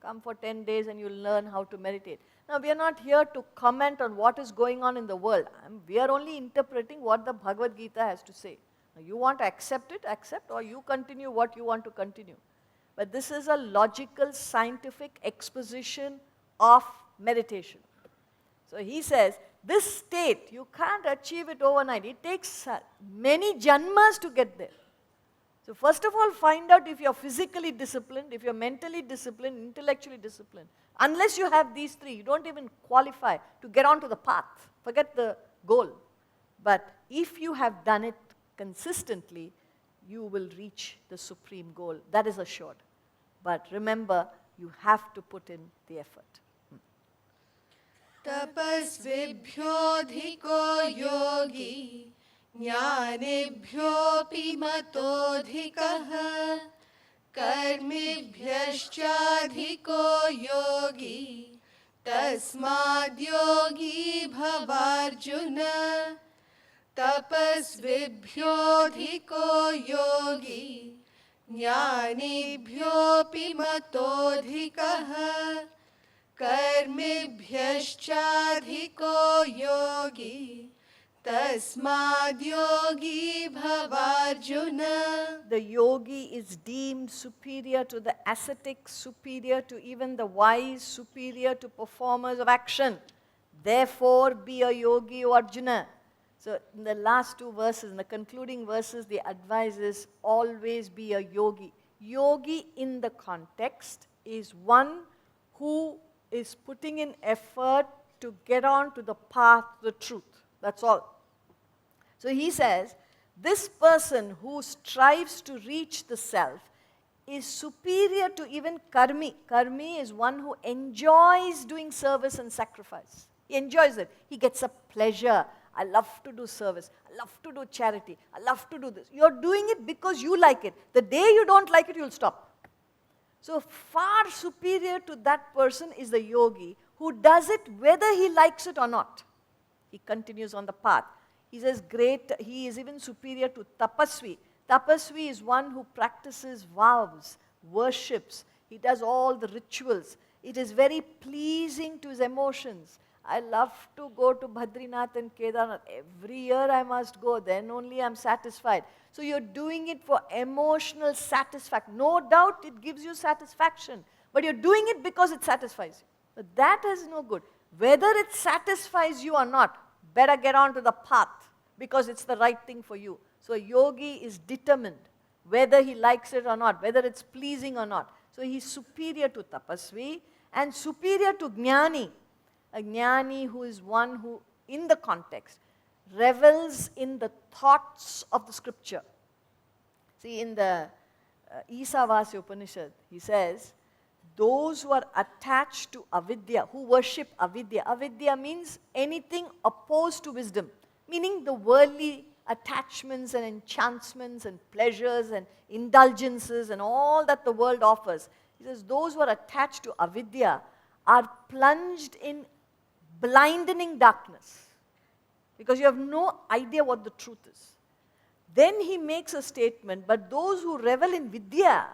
Come for 10 days and you'll learn how to meditate. Now, we are not here to comment on what is going on in the world. We are only interpreting what the Bhagavad Gita has to say. Now, you want to accept it, accept, or you continue what you want to continue. But this is a logical, scientific exposition of meditation. So he says, this state, you can't achieve it overnight. It takes many janmas to get there. So first of all, find out if you're physically disciplined, if you're mentally disciplined, intellectually disciplined. Unless you have these three, you don't even qualify to get onto the path. Forget the goal. But if you have done it consistently, you will reach the supreme goal. That is assured. But remember, you have to put in the effort. तपस्विभ्योऽधिको Yogi ज्ञानिभ्योऽपि मतोऽधिकः कर्मिभ्यश्चाधिको Yogi तस्माद्योगी भवार्जुन तपस्विभ्योऽधिको Yogi ज्ञानिभ्योऽपि मतोऽधिकः कर्मिभ्यश्चाधिको Yogi tasmadyogi bhavarjuna. The yogi is deemed superior to the ascetic, superior to even the wise, superior to performers of action. Therefore, be a yogi, O Arjuna. So, in the last two verses, in the concluding verses, the advice is always be a yogi. Yogi in the context is one who is putting in effort to get on to the path, the truth. That's all. So he says, this person who strives to reach the self is superior to even karmi. Karmi is one who enjoys doing service and sacrifice. He enjoys it. He gets a pleasure. I love to do service. I love to do charity. I love to do this. You're doing it because you like it. The day you don't like it, you'll stop. So far superior to that person is the yogi who does it whether he likes it or not. He continues on the path. He says he is even superior to tapasvi. Tapasvi is one who practices vows, worships. He does all the rituals. It is very pleasing to his emotions. I love to go to Badrinath and Kedarnath. Every year I must go, then only I'm satisfied. So you're doing it for emotional satisfaction. No doubt it gives you satisfaction, but you're doing it because it satisfies you. But that is no good. Whether it satisfies you or not, better get on to the path because it's the right thing for you. So a yogi is determined whether he likes it or not, whether it's pleasing or not. So he's superior to tapasvi and superior to jnani. A jnani who is one who, in the context, revels in the thoughts of the scripture. See, in the Isavasya Upanishad, he says, those who are attached to avidya, who worship avidya. Avidya means anything opposed to wisdom. meaning the worldly attachments and enchantments and pleasures and indulgences and all that the world offers. He says those who are attached to avidya are plunged in blinding darkness because you have no idea what the truth is. Then he makes a statement, but those who revel in vidya,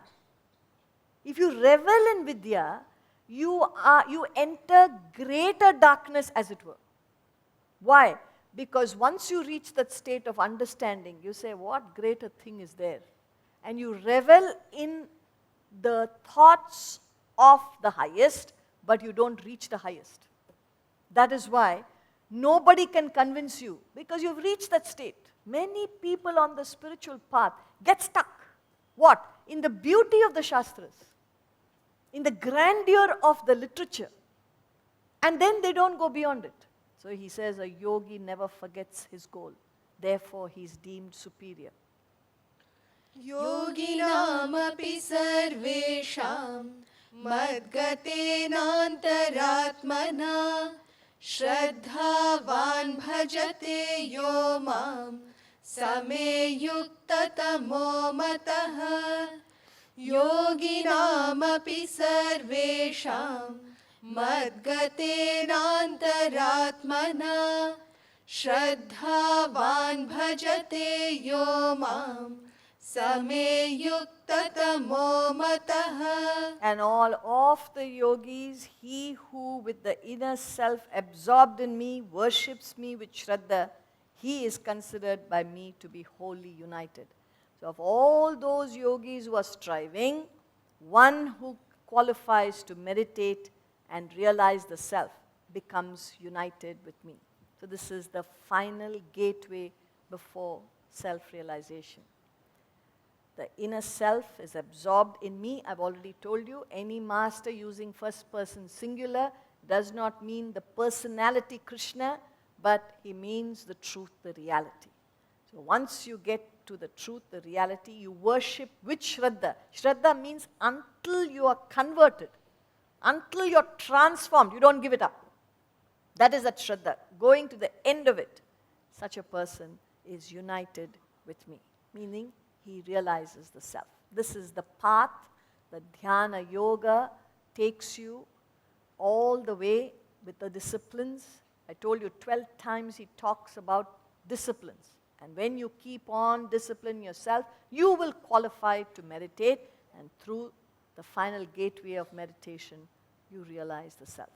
if you revel in vidya, you enter greater darkness, as it were. Why? Because once you reach that state of understanding, you say, what greater thing is there? And you revel in the thoughts of the highest, but you don't reach the highest. That is why nobody can convince you, because you've reached that state. Many people on the spiritual path get stuck. What? In the beauty of the Shastras, in the grandeur of the literature, and then they don't go beyond it. So he says a yogi never forgets his goal. Therefore, he is deemed superior. योगिनामपि सर्वेषां मद्गतेनान्तरात्मना श्रद्धावान् भजते यो मां समे युक्ततमो मतः योगिनामपि सर्वेषां मद्गतेनान्तरात्मना श्रद्धावान् भजते यो मां समे युक्ततमो मतः. And all of the yogis, he who with the inner self absorbed in me worships me with Shraddha, he is considered by me to be wholly united. So of all those yogis who are striving, one who qualifies to meditate and realize the self becomes united with me. So this is the final gateway before self-realization. The inner self is absorbed in me. I've already told you, any master using first person singular does not mean the personality Krishna, but he means the truth, the reality. So once you get to the truth, the reality, you worship with Shraddha. Shraddha means until you are converted, until you're transformed, you don't give it up. That is that Shraddha, going to the end of it. Such a person is united with me, meaning he realizes the self. This is the path, the dhyana yoga takes you all the way with the disciplines. I told you 12 times he talks about disciplines. And when you keep on disciplining yourself, you will qualify to meditate, and through the final gateway of meditation, you realize the self.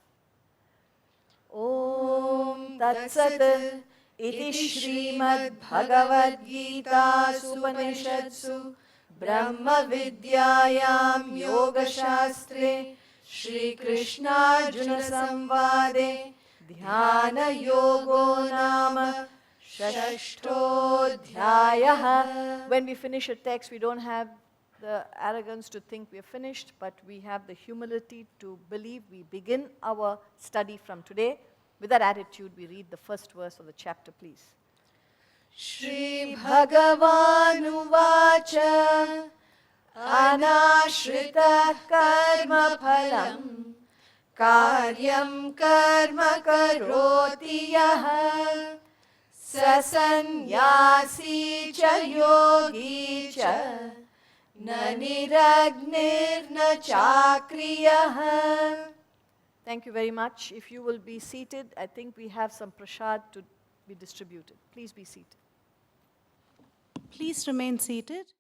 Om Tat Sat Iti Srimad Bhagavad Gita Upanishadsu Brahma Vidyayam Yoga Shastre Shri Krishna Arjuna Samvade Dhyana Yogo Nama Shashtodhyayaha. When we finish a text, we don't have the arrogance to think we are finished, but we have the humility to believe we begin our study from today. With that attitude, we read the first verse of the chapter, please. Shri Bhagavanu Vacha Anashrita Karma Phalam Karyam Karma Karoti Yaha Sasannyasi Cha Yogi Cha Na Niragnir Na Chakriyaha. Thank you very much. If you will be seated, I think we have some prasad to be distributed. Please be seated. Please remain seated.